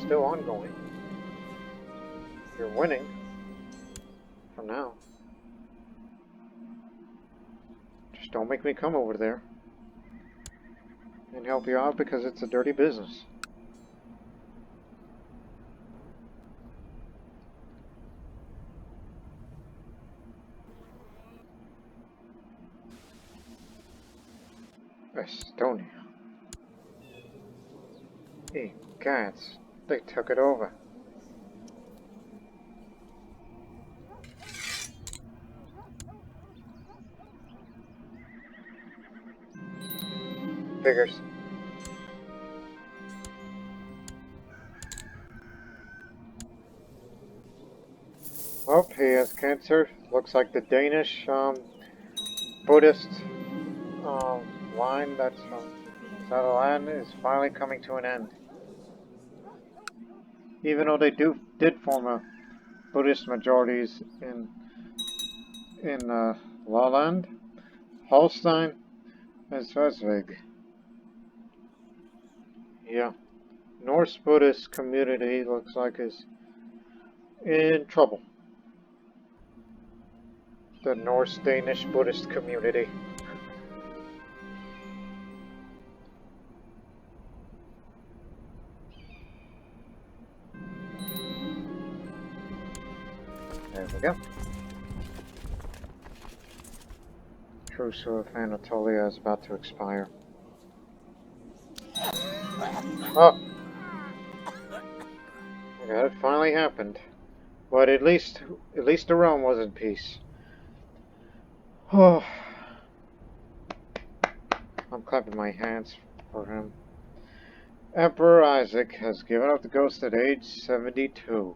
Still ongoing. You're winning. For now. Just don't make me come over there and help you out because it's a dirty business. Estonia. Hey, gods, they took it over. Figures. Oh, he has cancer. Looks like the Danish Buddhist line that's out of land is finally coming to an end. Even though they did form a Buddhist majorities in Lolland, Holstein, and Schleswig. Yeah, Norse Buddhist community looks like is in trouble. The Norse Danish Buddhist community. There we go. Truce of Anatolia is about to expire. Oh! Yeah, it finally happened. But at least the realm was in peace. Oh. I'm clapping my hands for him. Emperor Isaac has given up the ghost at age 72.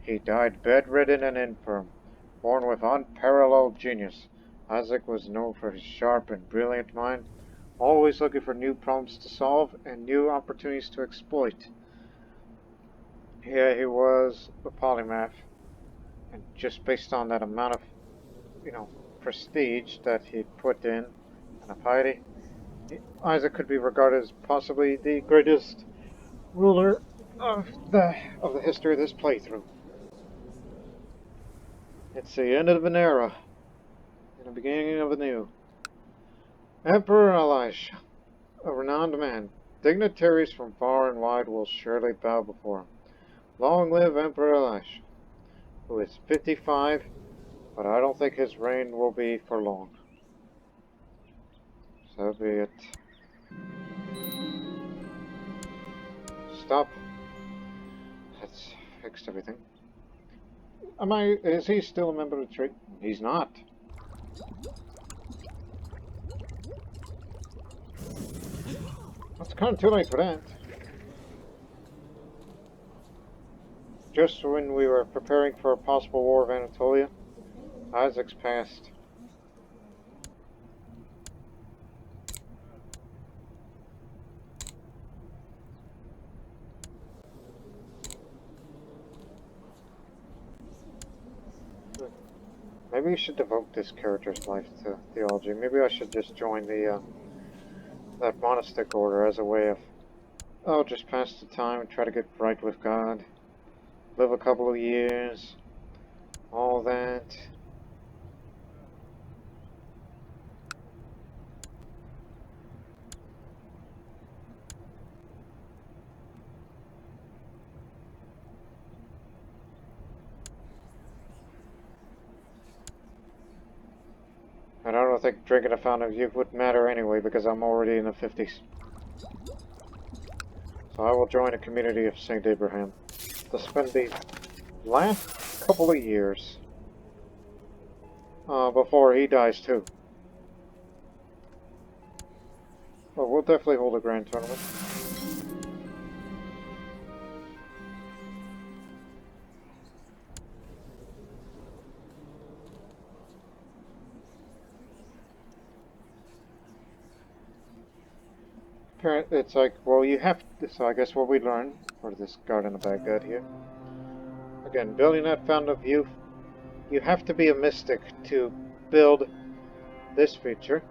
He died bedridden and infirm, born with unparalleled genius. Isaac was known for his sharp and brilliant mind, always looking for new problems to solve and new opportunities to exploit. Yeah, he was a polymath, and just based on that amount of, prestige that he put in and a piety, Isaac could be regarded as possibly the greatest ruler of the history of this playthrough. It's the end of an era and the beginning of a new. Emperor Elisha, a renowned man. Dignitaries from far and wide will surely bow before him. Long live Emperor Elisha, who is 55, but I don't think his reign will be for long. So be it. Stop. That's fixed everything. Is he still a member of the tree? He's not. It's kind of too late for that. Just when we were preparing for a possible war of Anatolia, Isaac's passed. Maybe we should devote this character's life to theology. Maybe I should just join the that monastic order as a way of, just pass the time and try to get right with God. Live a couple of years. All that. And I don't think drinking a fountain of youth would matter anyway because I'm already in the 50s. So I will join a community of St. Abraham to spend the last couple of years before he dies too. Well, we'll definitely hold a grand tournament. It's like, well, you have to, so I guess what we learn for this Garden of Baghdad here. Again, building that fountain of youth, you have to be a mystic to build this feature.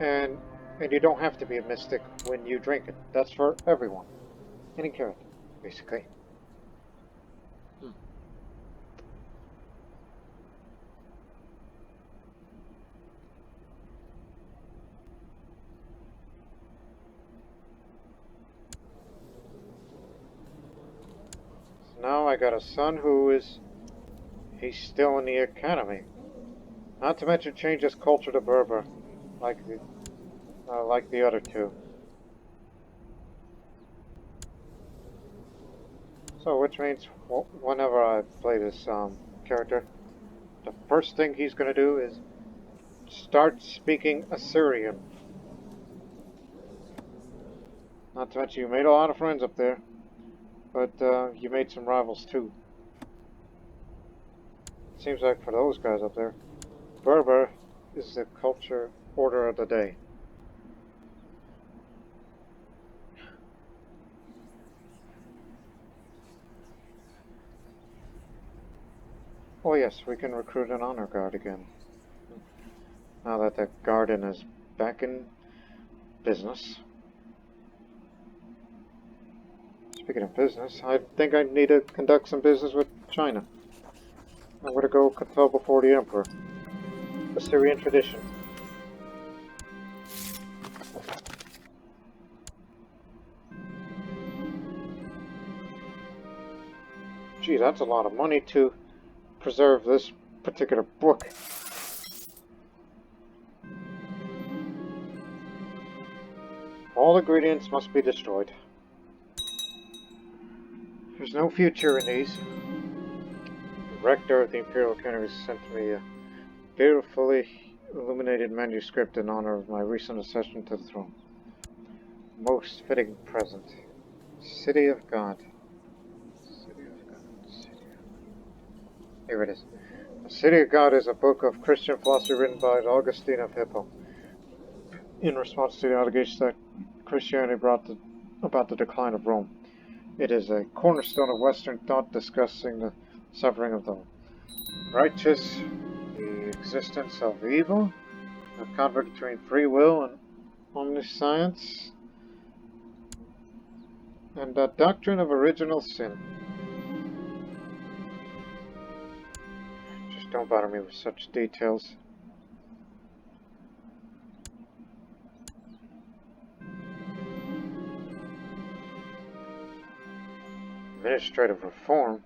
And And you don't have to be a mystic when you drink it. That's for everyone. Any character, basically. So now I got a son he's still in the academy. Not to mention change his culture to Berber, like the other two. So, which means whenever I play this character, the first thing he's going to do is start speaking Assyrian. Not to mention you made a lot of friends up there, but you made some rivals too. Seems like for those guys up there, Berber is the culture order of the day. Oh yes, we can recruit an honor guard again. Now that the garden is back in business. Speaking of business, I think I need to conduct some business with China. I'm going to go compel before the Emperor. Assyrian tradition. Gee, that's a lot of money to preserve this particular book. All ingredients must be destroyed. There's no future in these. The rector of the Imperial Academy sent me a beautifully illuminated manuscript in honor of my recent accession to the throne. Most fitting present. City of God. City of God. Here it is. The City of God is a book of Christian philosophy written by Augustine of Hippo in response to the allegations that Christianity brought about the decline of Rome. It is a cornerstone of Western thought discussing the suffering of the righteous, the existence of evil, the conflict between free will and omniscience, and the doctrine of original sin. Just don't bother me with such details. Administrative reform?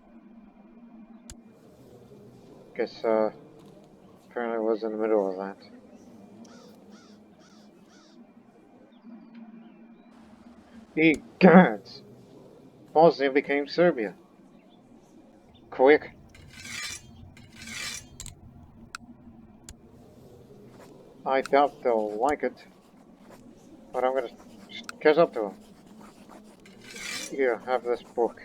Guess, apparently I was in the middle of that. Ye gods! Bosnia became Serbia. Quick! I doubt they'll like it, but I'm gonna just catch up to them. Here, have this book.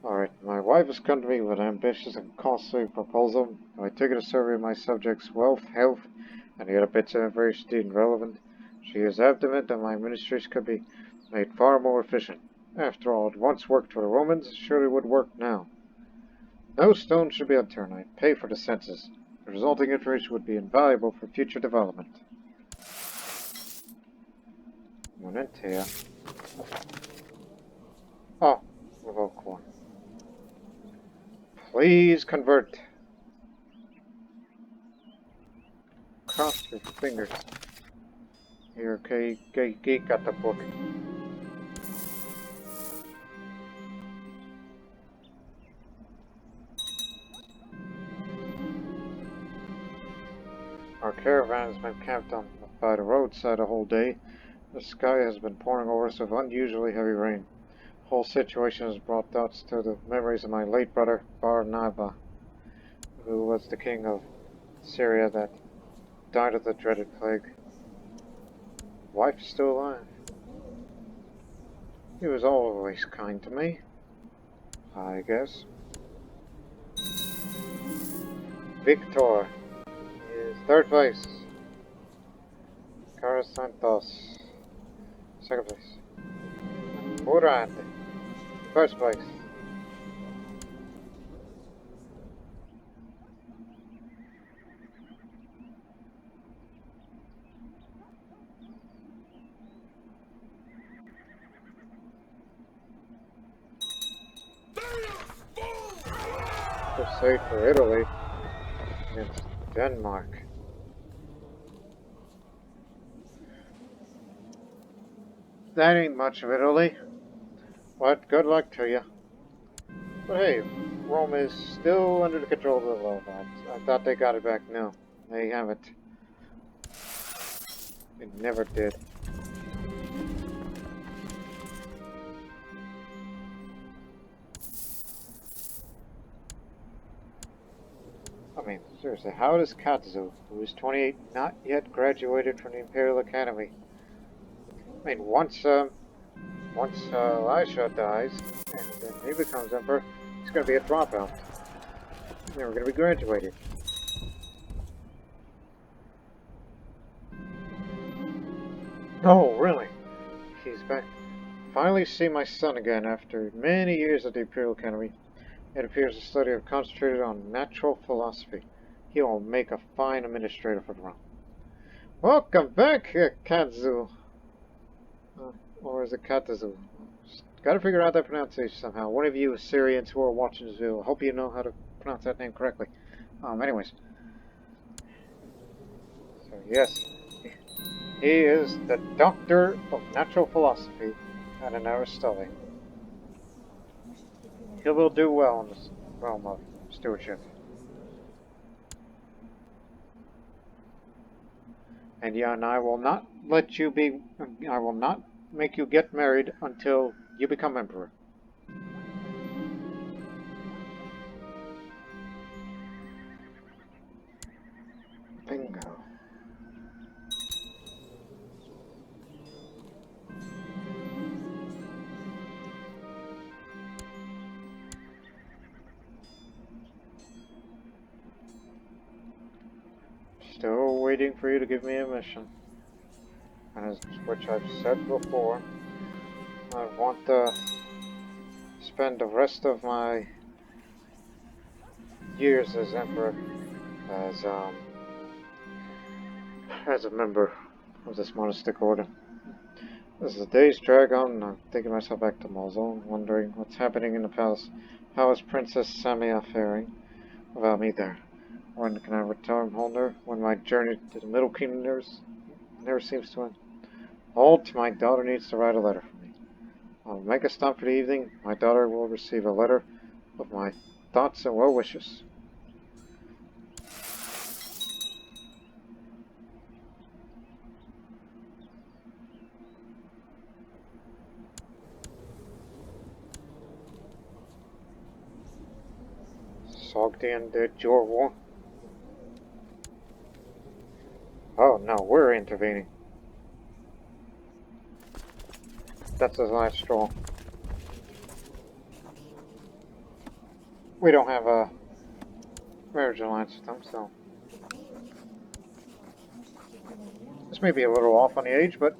Alright, my wife has come to me with an ambitious and costly proposal. I take it a survey of my subjects' wealth, health, and the other bits of information deemed relevant. She is adamant that my ministries could be made far more efficient. After all, it once worked for the Romans, it surely would work now. No stone should be unturned. I pay for the census. The resulting information would be invaluable for future development. Monentia. Oh, revoke one. Please convert. Cross your fingers. Here, okay, geek got the book. Our caravan has been camped by the roadside the whole day. The sky has been pouring over us with unusually heavy rain. The whole situation has brought thoughts to the memories of my late brother, Barnaba, who was the king of Syria that died of the dreaded plague. Wife is still alive. He was always kind to me, I guess. Victor is third place. Carlos Santos, second place. Murad, first place. crusade for Italy against Denmark. That ain't much of Italy, but good luck to you. But hey, Rome is still under the control of the Lombards. I thought they got it back. No, they haven't. They never did. I mean, seriously, how does Katsu, who is 28, not yet graduated from the Imperial Academy? I mean, once Elisha dies, and then he becomes emperor, he's going to be a dropout. He's never going to be graduated. Oh, really? He's back. Finally see my son again after many years at the Imperial Academy. It appears the study have concentrated on natural philosophy. He will make a fine administrator for Rome. Welcome back, Katsu. Or is it Katazu? Gotta figure out that pronunciation somehow. One of you Assyrians who are watching this video, I hope you know how to pronounce that name correctly. Anyways. So, yes. He is the Doctor of Natural Philosophy at an Aristotle. He will do well in this realm of stewardship. And yeah, and I will not let you be... I will not make you get married until you become emperor. Bingo. Still waiting for you to give me a mission. As which I've said before, I want to spend the rest of my years as emperor as a member of this monastic order. As the days drag on, I'm thinking myself back to Mosul, wondering what's happening in the palace. How is Princess Samia faring without me there? When can I return home there? When my journey to the Middle Kingdom never seems to end. Hold, my daughter needs to write a letter for me. I'll make a stop for the evening. My daughter will receive a letter of my thoughts and well wishes. Sogdian did your war. Oh no, we're intervening. That's the last straw. We don't have a marriage alliance with them, so this may be a little off on the age, but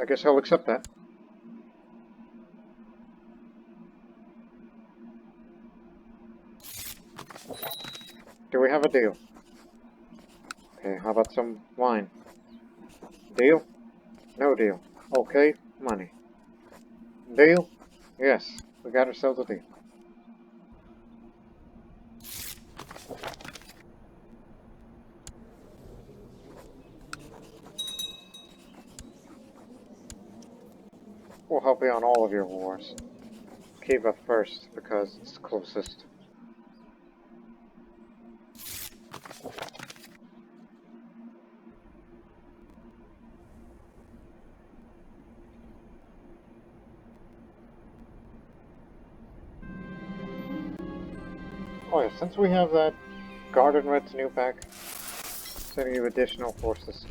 I guess I'll accept that. Do we have a deal? Okay, how about some wine? Deal? No deal. Okay, money. Deal? Yes, we got ourselves a deal. We'll help you on all of your wars. Kiva first, because it's closest. Oh yeah, since we have that Garden Retinue pack, sending you additional forces.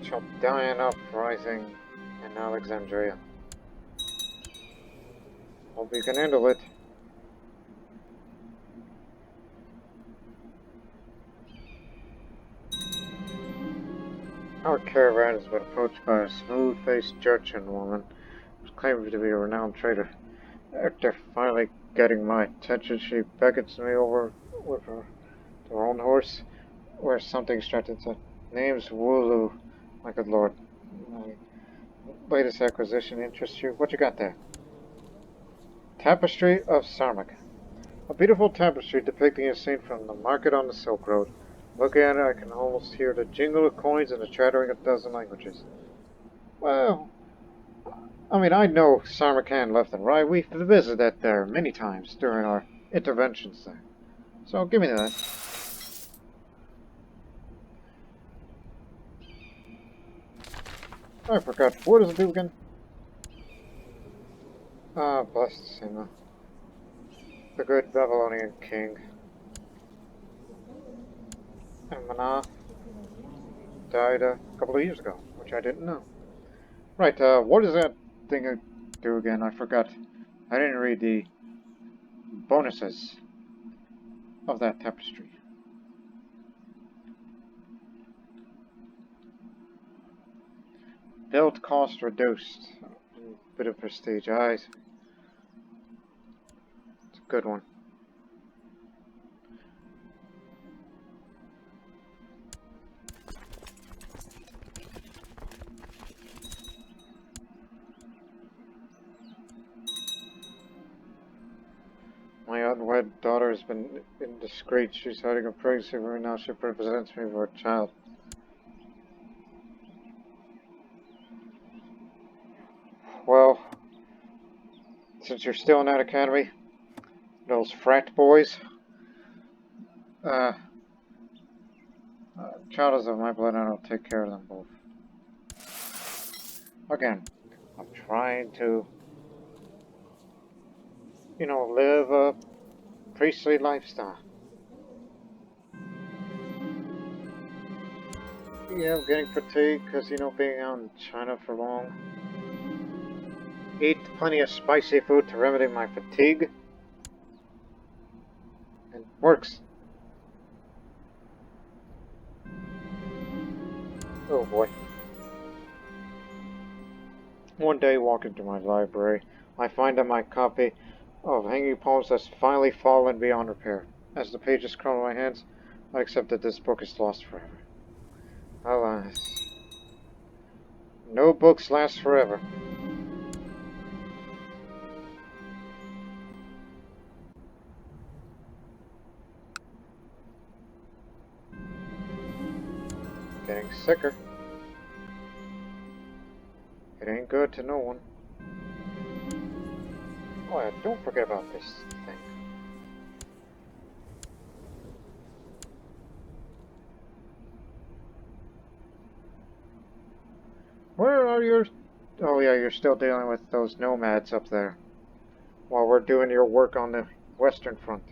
Sogdiana uprising in Alexandria. Hope you can handle it. Our caravan has been approached by a smooth-faced Georgian woman who's claiming to be a renowned trader. After finally getting my attention, she beckons me over with her to her own horse, where something strengthens it. Name's Wooloo. My good lord. My latest acquisition interests you. What you got there? Tapestry of Sarmak. A beautiful tapestry depicting a scene from the market on the Silk Road. Looking at it, I can almost hear the jingle of coins and the chattering of a dozen languages. Well, I mean, I know Samarkand left and right. We've visited there many times during our interventions there. So give me that. I forgot. What does it do again? Ah, blessed Sima. The good Babylonian king. And Mana died a couple of years ago, which I didn't know. Right, what does that thing do again? I forgot. I didn't read the bonuses of that tapestry. Build cost reduced. Bit of prestige. It's a good one. My unwed daughter has been indiscreet. She's hiding a pregnancy right now. She represents me for a child. Well, since you're still in that academy, those frat boys, child is of my blood and I'll take care of them both. Again, I'm trying to, live a priestly lifestyle. Yeah, I'm getting fatigued because, being out in China for long. Eat plenty of spicy food to remedy my fatigue. It works. Oh boy. One day, walking to my library, I find that my copy of Hanging Poems has finally fallen beyond repair. As the pages crawl in my hands, I accept that this book is lost forever. Alas. No books last forever. Getting sicker. It ain't good to no one. Oh yeah, don't forget about this thing. Where are your... Oh yeah, you're still dealing with those nomads up there. While we're doing your work on the Western Front.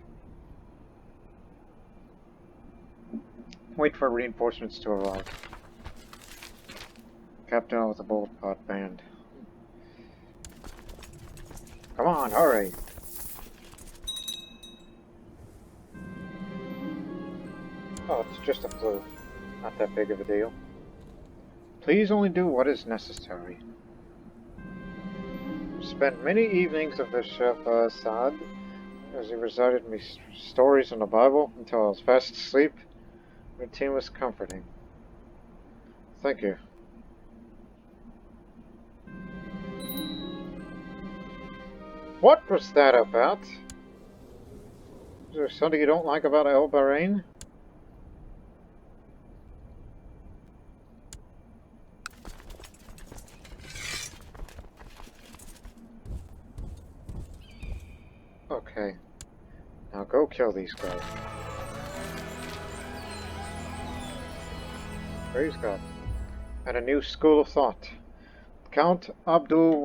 Wait for reinforcements to arrive. Captain with the bolt pot band. Come on, hurry! Oh, it's just a flu. Not that big of a deal. Please only do what is necessary. Spent many evenings of Bishop Assad as he recited me stories from the Bible until I was fast asleep. Routine was comforting. Thank you. What was that about? Is there something you don't like about El Bahrain? Okay. Now go kill these guys. Praise God. And a new school of thought. Count Abdul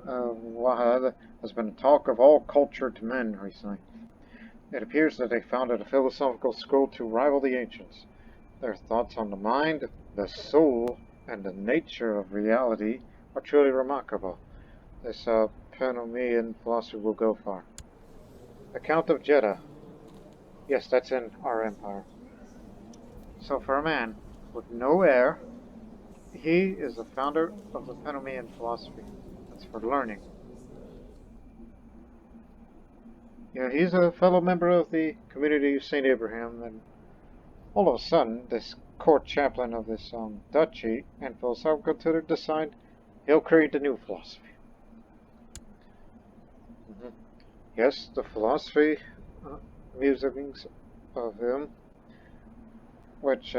Wahad has been a talk of all cultured men recently. It appears that they founded a philosophical school to rival the ancients. Their thoughts on the mind, the soul, and the nature of reality are truly remarkable. This Panomean philosophy will go far. The Count of Jeddah. Yes, that's in our empire. So for a man with no heir, he is the founder of the Panomean philosophy. That's for learning. Yeah, he's a fellow member of the community of St. Abraham, and all of a sudden, this court chaplain of this duchy and philosophical tutor decide he'll create a new philosophy. Yes, the philosophy musings of him, which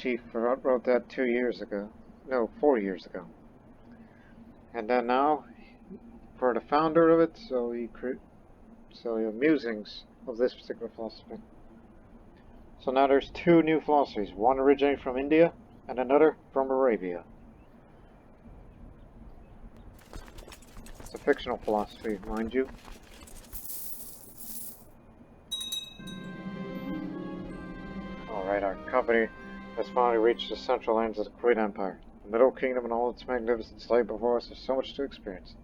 he wrote that 2 years ago. No, 4 years ago. And then now, for the founder of it, so the musings of this particular philosophy. So now there's 2 new philosophies, one originating from India and another from Arabia. It's a fictional philosophy, mind you. Alright, our company has finally reached the central lands of the Queen Empire. The Middle Kingdom and all its magnificence lay before us. There's so much to experience.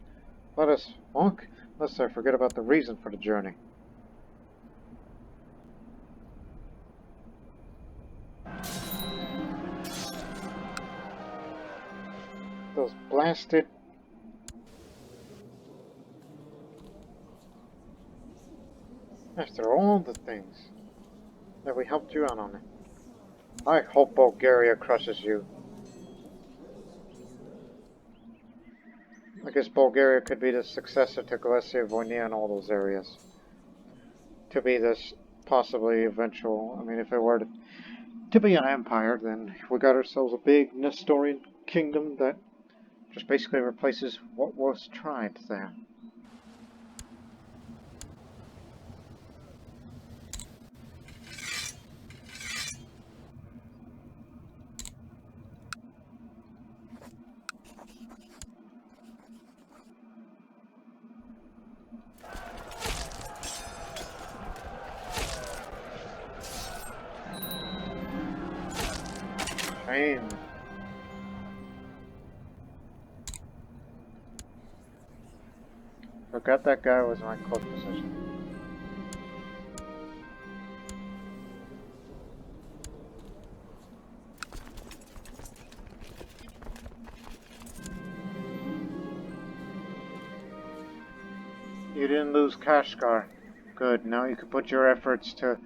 Let us walk, lest I forget about the reason for the journey. Those blasted... After all the things that we helped you out on it. I hope Bulgaria crushes you. I guess Bulgaria could be the successor to Galicia, Voinia, and all those areas. To be this possibly eventual, I mean, if it were to be an empire, then we got ourselves a big Nestorian kingdom that just basically replaces what was tried there. Shame. Forgot that guy was my court position. You didn't lose Kashgar. Good, now you can put your efforts to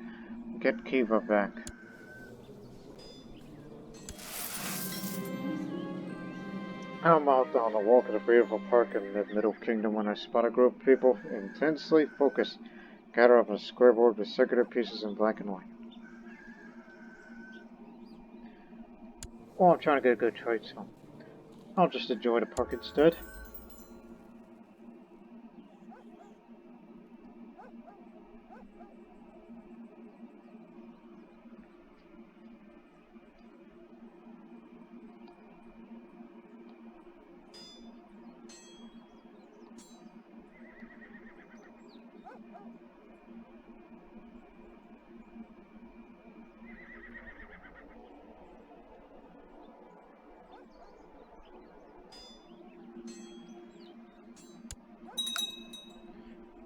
get Kiva back. I'm out on a walk in a beautiful park in the Middle Kingdom when I spot a group of people intensely focused, gather up on a square board with circular pieces in black and white. Oh, I'm trying to get a good trade, so I'll just enjoy the park instead.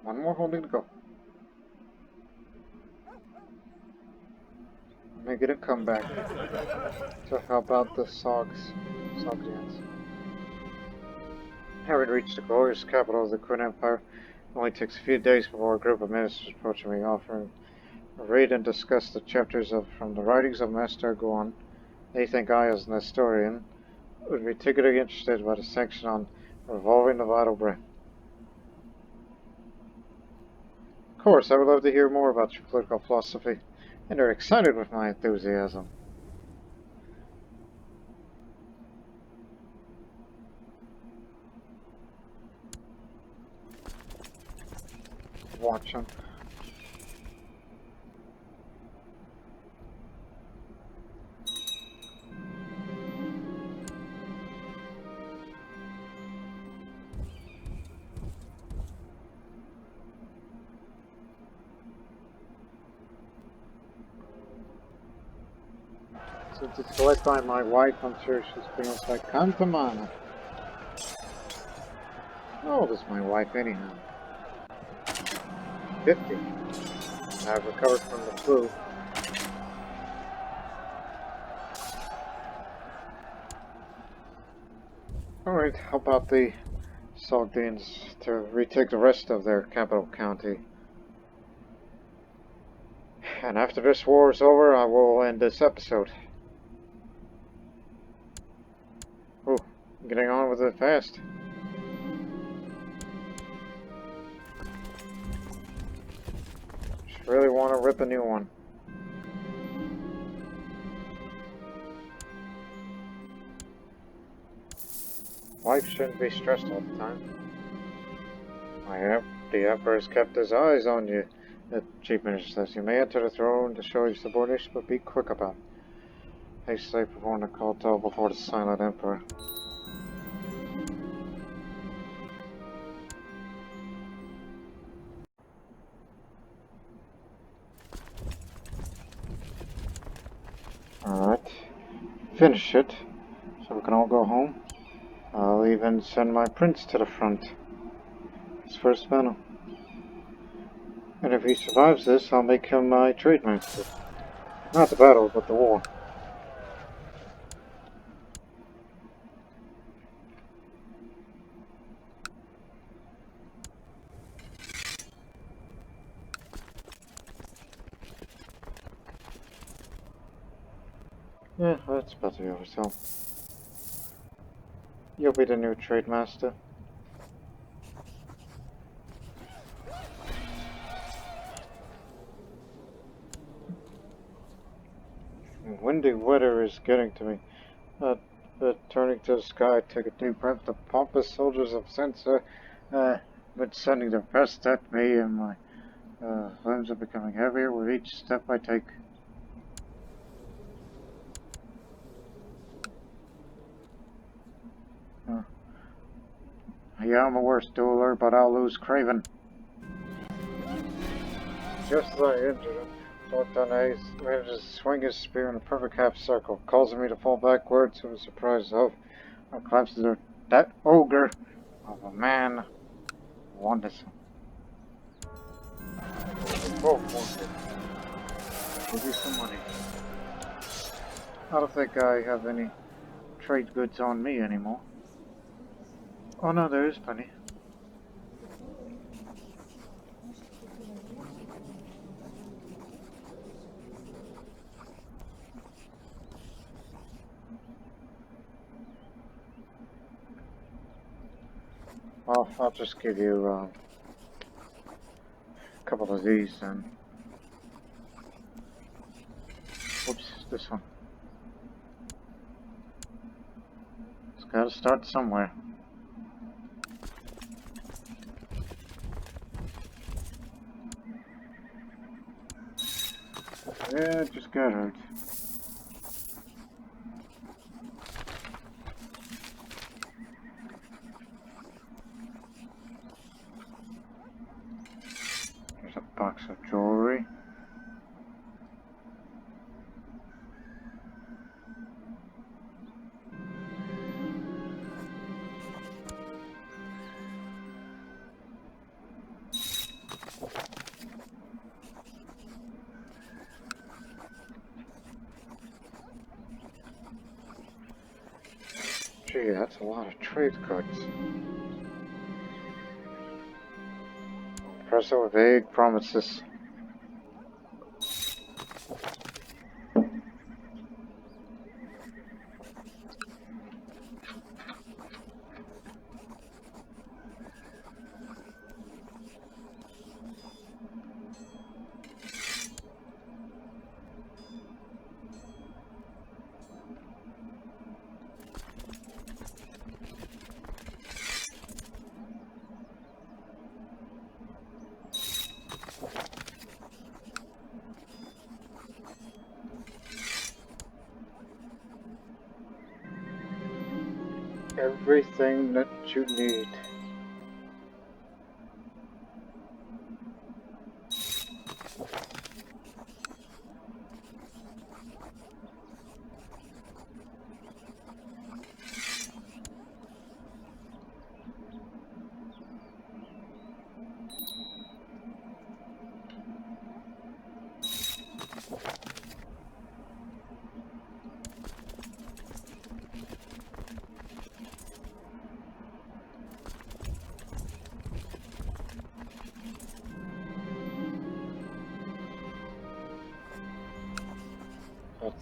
One more holding to go. Make it a comeback to help out the Sogdians. Having reached the glorious capital of the Queen Empire, it only takes a few days before a group of ministers approach me, offering to read and discuss the chapters from the writings of Master Goan. They think I, as Nestorian, would be particularly interested by the section on revolving the vital brain. Of course, I would love to hear more about your political philosophy, and they're excited with my enthusiasm. Watch them. Since it's led by my wife, I'm sure she's pretty much like, come to mama. How old is my wife anyhow? 50. I've recovered from the flu. Alright, how about the Sogdians to retake the rest of their capital county? And after this war is over, I will end this episode. Ooh, getting on with it fast. Just really want to rip a new one. Life shouldn't be stressed all the time. The Emperor has kept his eyes on you. The Chief Minister says you may enter the throne to show your subordination, but be quick about it. Haste safe perform the call before the silent Emperor. Alright. Finish it, so we can all go home. I'll even send my prince to the front. His first battle. And if he survives this, I'll make him my trade master. Not the battle, but the war. Yeah, that's better over so. You'll be the new trade master. Windy weather is getting to me. Turning to the sky, take a deep breath. The pompous soldiers of Sensa, but sending their best at me, and my limbs are becoming heavier with each step I take. Yeah, I'm a worse dueler, but I'll lose Craven. Just as I injured him, Sogdiana manages to swing his spear in a perfect half circle, causing me to fall backward to the surprise of I collapsed there. That ogre of a man wanted some. Both wanted. Give you some money. I don't think I have any trade goods on me anymore. Oh no, there is plenty. Well, I'll just give you a couple of these then. Whoops, this one. It's gotta start somewhere. Yeah, it just got hurt. There's a box of jewelry. Gee, that's a lot of trade goods. Impressive with vague promises. Everything that you need.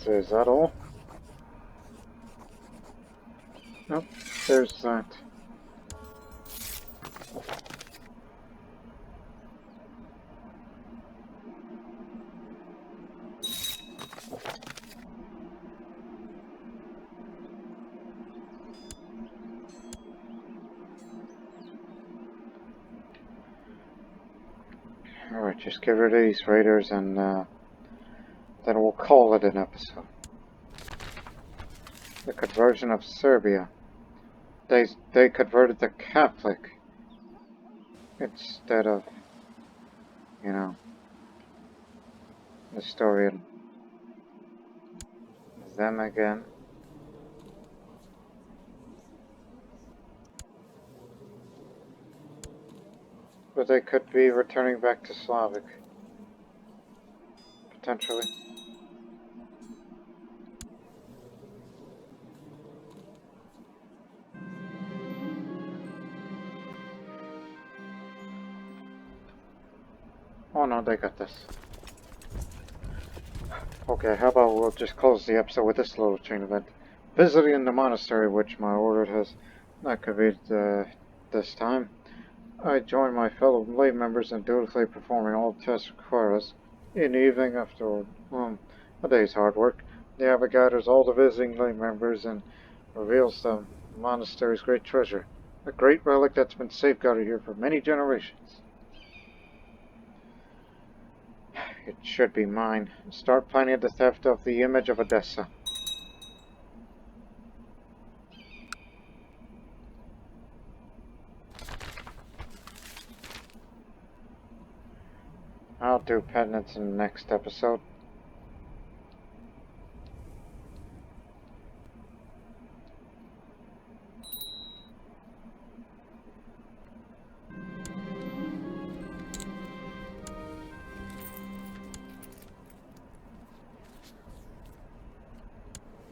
So is that all? Nope, there's that. Alright, just get rid of these raiders and then we'll call it an episode. The conversion of Serbia. They converted to Catholic instead of, you know, Nestorian. Them again. But they could be returning back to Slavic. Potentially. Oh no, they got this. Okay, how about we'll just close the episode with this little chain event. Visiting the monastery, which my order has not convened this time. I join my fellow lay members in dutifully performing all tasks required us. In the evening, after a day's hard work, the abbot gathers all the visiting lay members and reveals the monastery's great treasure, a great relic that's been safeguarded here for many generations. It should be mine. Start planning the theft of the image of Odessa. I'll do penance in the next episode.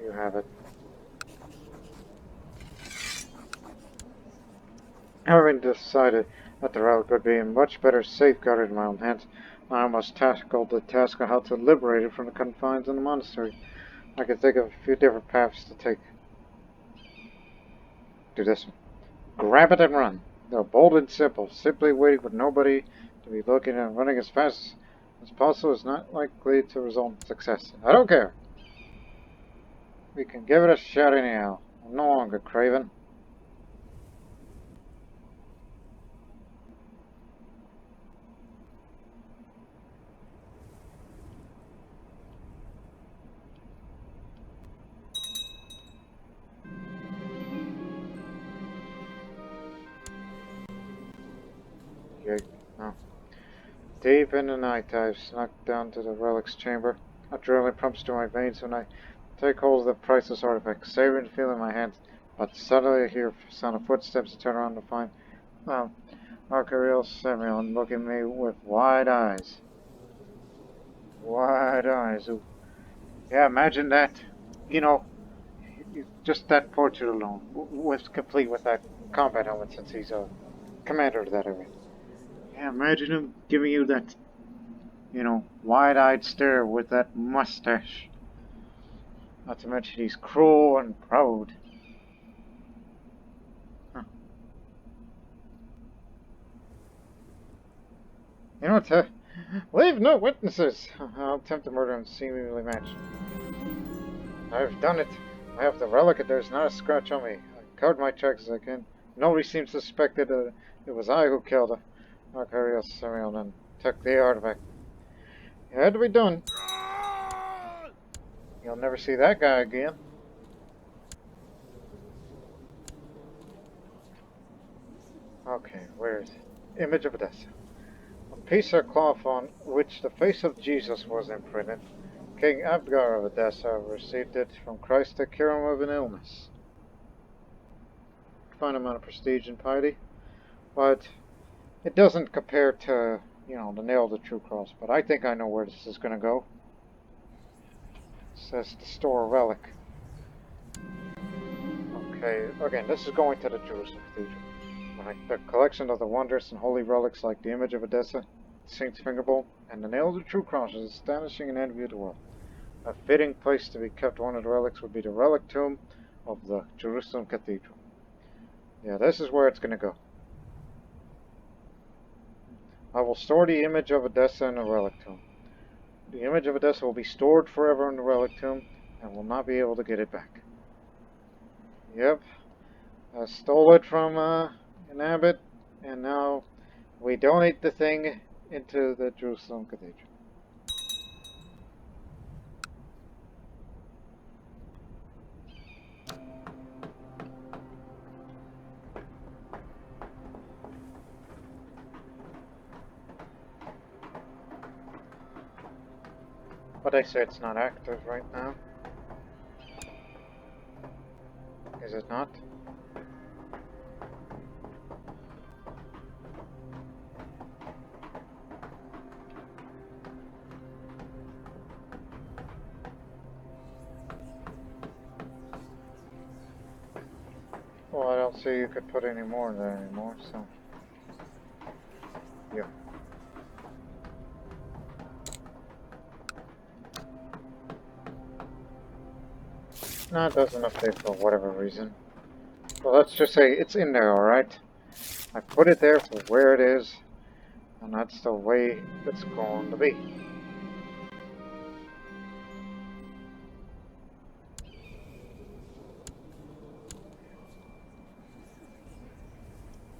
You have it. Having decided that the relic would be much better safeguarded in my own hands, I almost tackled the task of how to liberate it from the confines of the monastery. I could think of a few different paths to take. Do this one. Grab it and run. They're bold and simple. Simply waiting for nobody to be looking and running as fast as possible is not likely to result in success. I don't care. We can give it a shot anyhow. I'm no longer craven. No. Deep in the night, I've snuck down to the relic's chamber. Adrenaline pumps through my veins when I take hold of the priceless artifact, savoring the feel in my hands. But suddenly I hear the sound of footsteps and turn around to find Archariel Simeon looking at me with wide eyes. Wide eyes. Ooh. Yeah, imagine that. You know, just that portrait alone was complete with that combat helmet since he's a commander of that area. Yeah, imagine him giving you that, you know, wide-eyed stare with that mustache. Not to mention he's cruel and proud. Huh. You know what? Leave no witnesses. I'll attempt to murder him seemingly matched. I've done it. I have the relic and there's not a scratch on me. I covered my tracks as I can. Nobody seems suspected that it was I who killed her. Archariel Simeon and took the artifact. It had to be done. You'll never see that guy again. Okay, where is it? Image of Odessa. A piece of cloth on which the face of Jesus was imprinted. King Abgar of Odessa received it from Christ to cure him of an illness. Fine amount of prestige and piety, but it doesn't compare to, you know, the nail of the true cross. But I think I know where this is going to go. It says to store a relic. Okay, again, this is going to the Jerusalem Cathedral. The collection of the wondrous and holy relics like the image of Odessa, Saint's finger bowl, and the nail of the true cross is astonishing and envy of the world. A fitting place to be kept one of the relics would be the relic tomb of the Jerusalem Cathedral. Yeah, this is where it's going to go. I will store the image of Edessa in the relic tomb. The image of Edessa will be stored forever in the relic tomb and will not be able to get it back. Yep, I stole it from an abbot, and now we donate the thing into the Jerusalem Cathedral. But they say it's not active right now. Is it not? Well, I don't see you could put any more in there anymore, so... Yeah. No, it doesn't update for whatever reason. Well, let's just say it's in there, alright? I put it there for where it is, and that's the way it's going to be.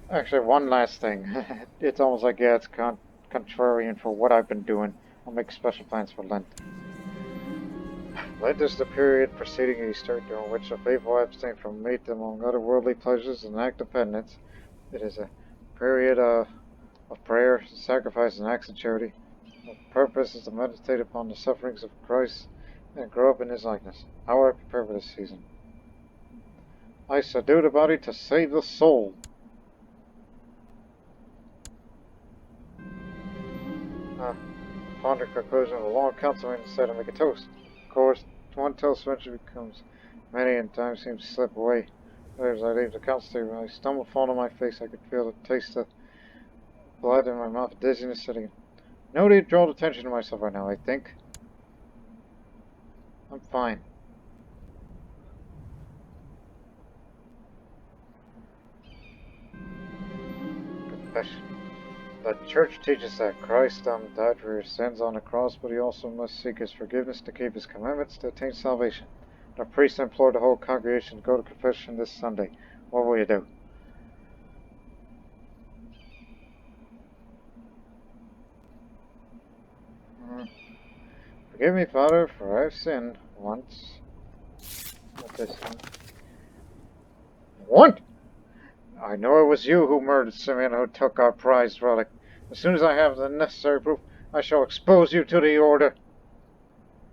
Actually, one last thing. It's almost like, yeah, it's contrarian for what I've been doing. I'll make special plans for Lent. Lent is the period preceding Easter, during which the faithful abstain from meat, among other worldly pleasures, and act of penance. It is a period of prayer, sacrifice, and acts of charity. The purpose is to meditate upon the sufferings of Christ and grow up in His likeness. How would I prepare for this season? I subdue the body to save the soul. Upon the conclusion of a long council meeting, decided to make a toast. Of course, one toast eventually becomes many, and time seems to slip away. As I leave the council table, I stumble, fall on my face. I could feel the taste of blood in my mouth, dizziness setting in. No need to draw attention to myself right now, I think. I'm fine. Confession. The Church teaches that Christ died for your sins on the cross, but He also must seek His forgiveness to keep His commandments to attain salvation. The priest implored the whole congregation to go to confession this Sunday. What will you do? Forgive me, Father, for I've sinned once. What's this one? What? I know it was you who murdered Simeon, who took our prized relic. As soon as I have the necessary proof, I shall expose you to the order.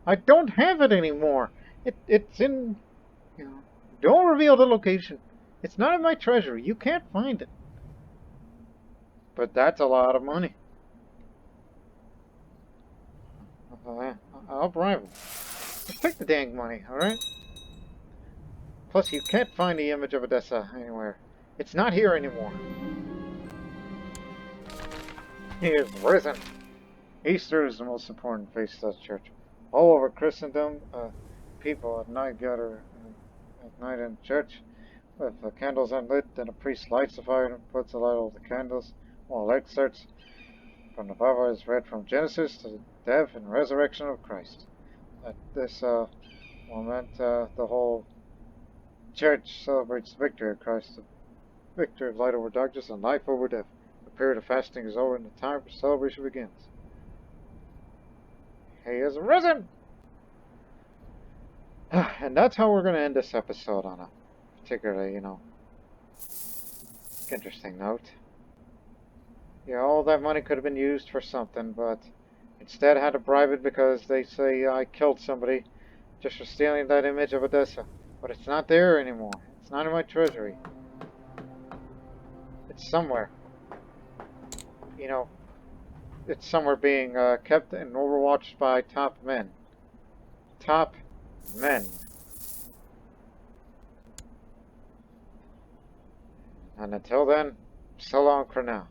I don't have it anymore. It's in... You know, don't reveal the location. It's not in my treasury. You can't find it. But that's a lot of money. I'll bribe him. Just take the dang money, alright? Plus, you can't find the image of Edessa anywhere. It's not here anymore. He is risen. Easter is the most important feast of the church. All over Christendom, people at night gather at night in church with the candles unlit, then a priest lights the fire and puts a light over the candles, while excerpts from the Bible is read from Genesis to the death and resurrection of Christ. At this moment, the whole church celebrates the victory of Christ, the victory of light over darkness and life over death. The period of fasting is over and the time for celebration begins. He is risen! And that's how we're going to end this episode, on a particularly, interesting note. Yeah, all that money could have been used for something, but instead I had to bribe it because they say I killed somebody just for stealing that image of Edessa. But it's not there anymore. It's not in my treasury. It's somewhere. It's somewhere being kept and overwatched by top men. Top men. And until then, so long for now.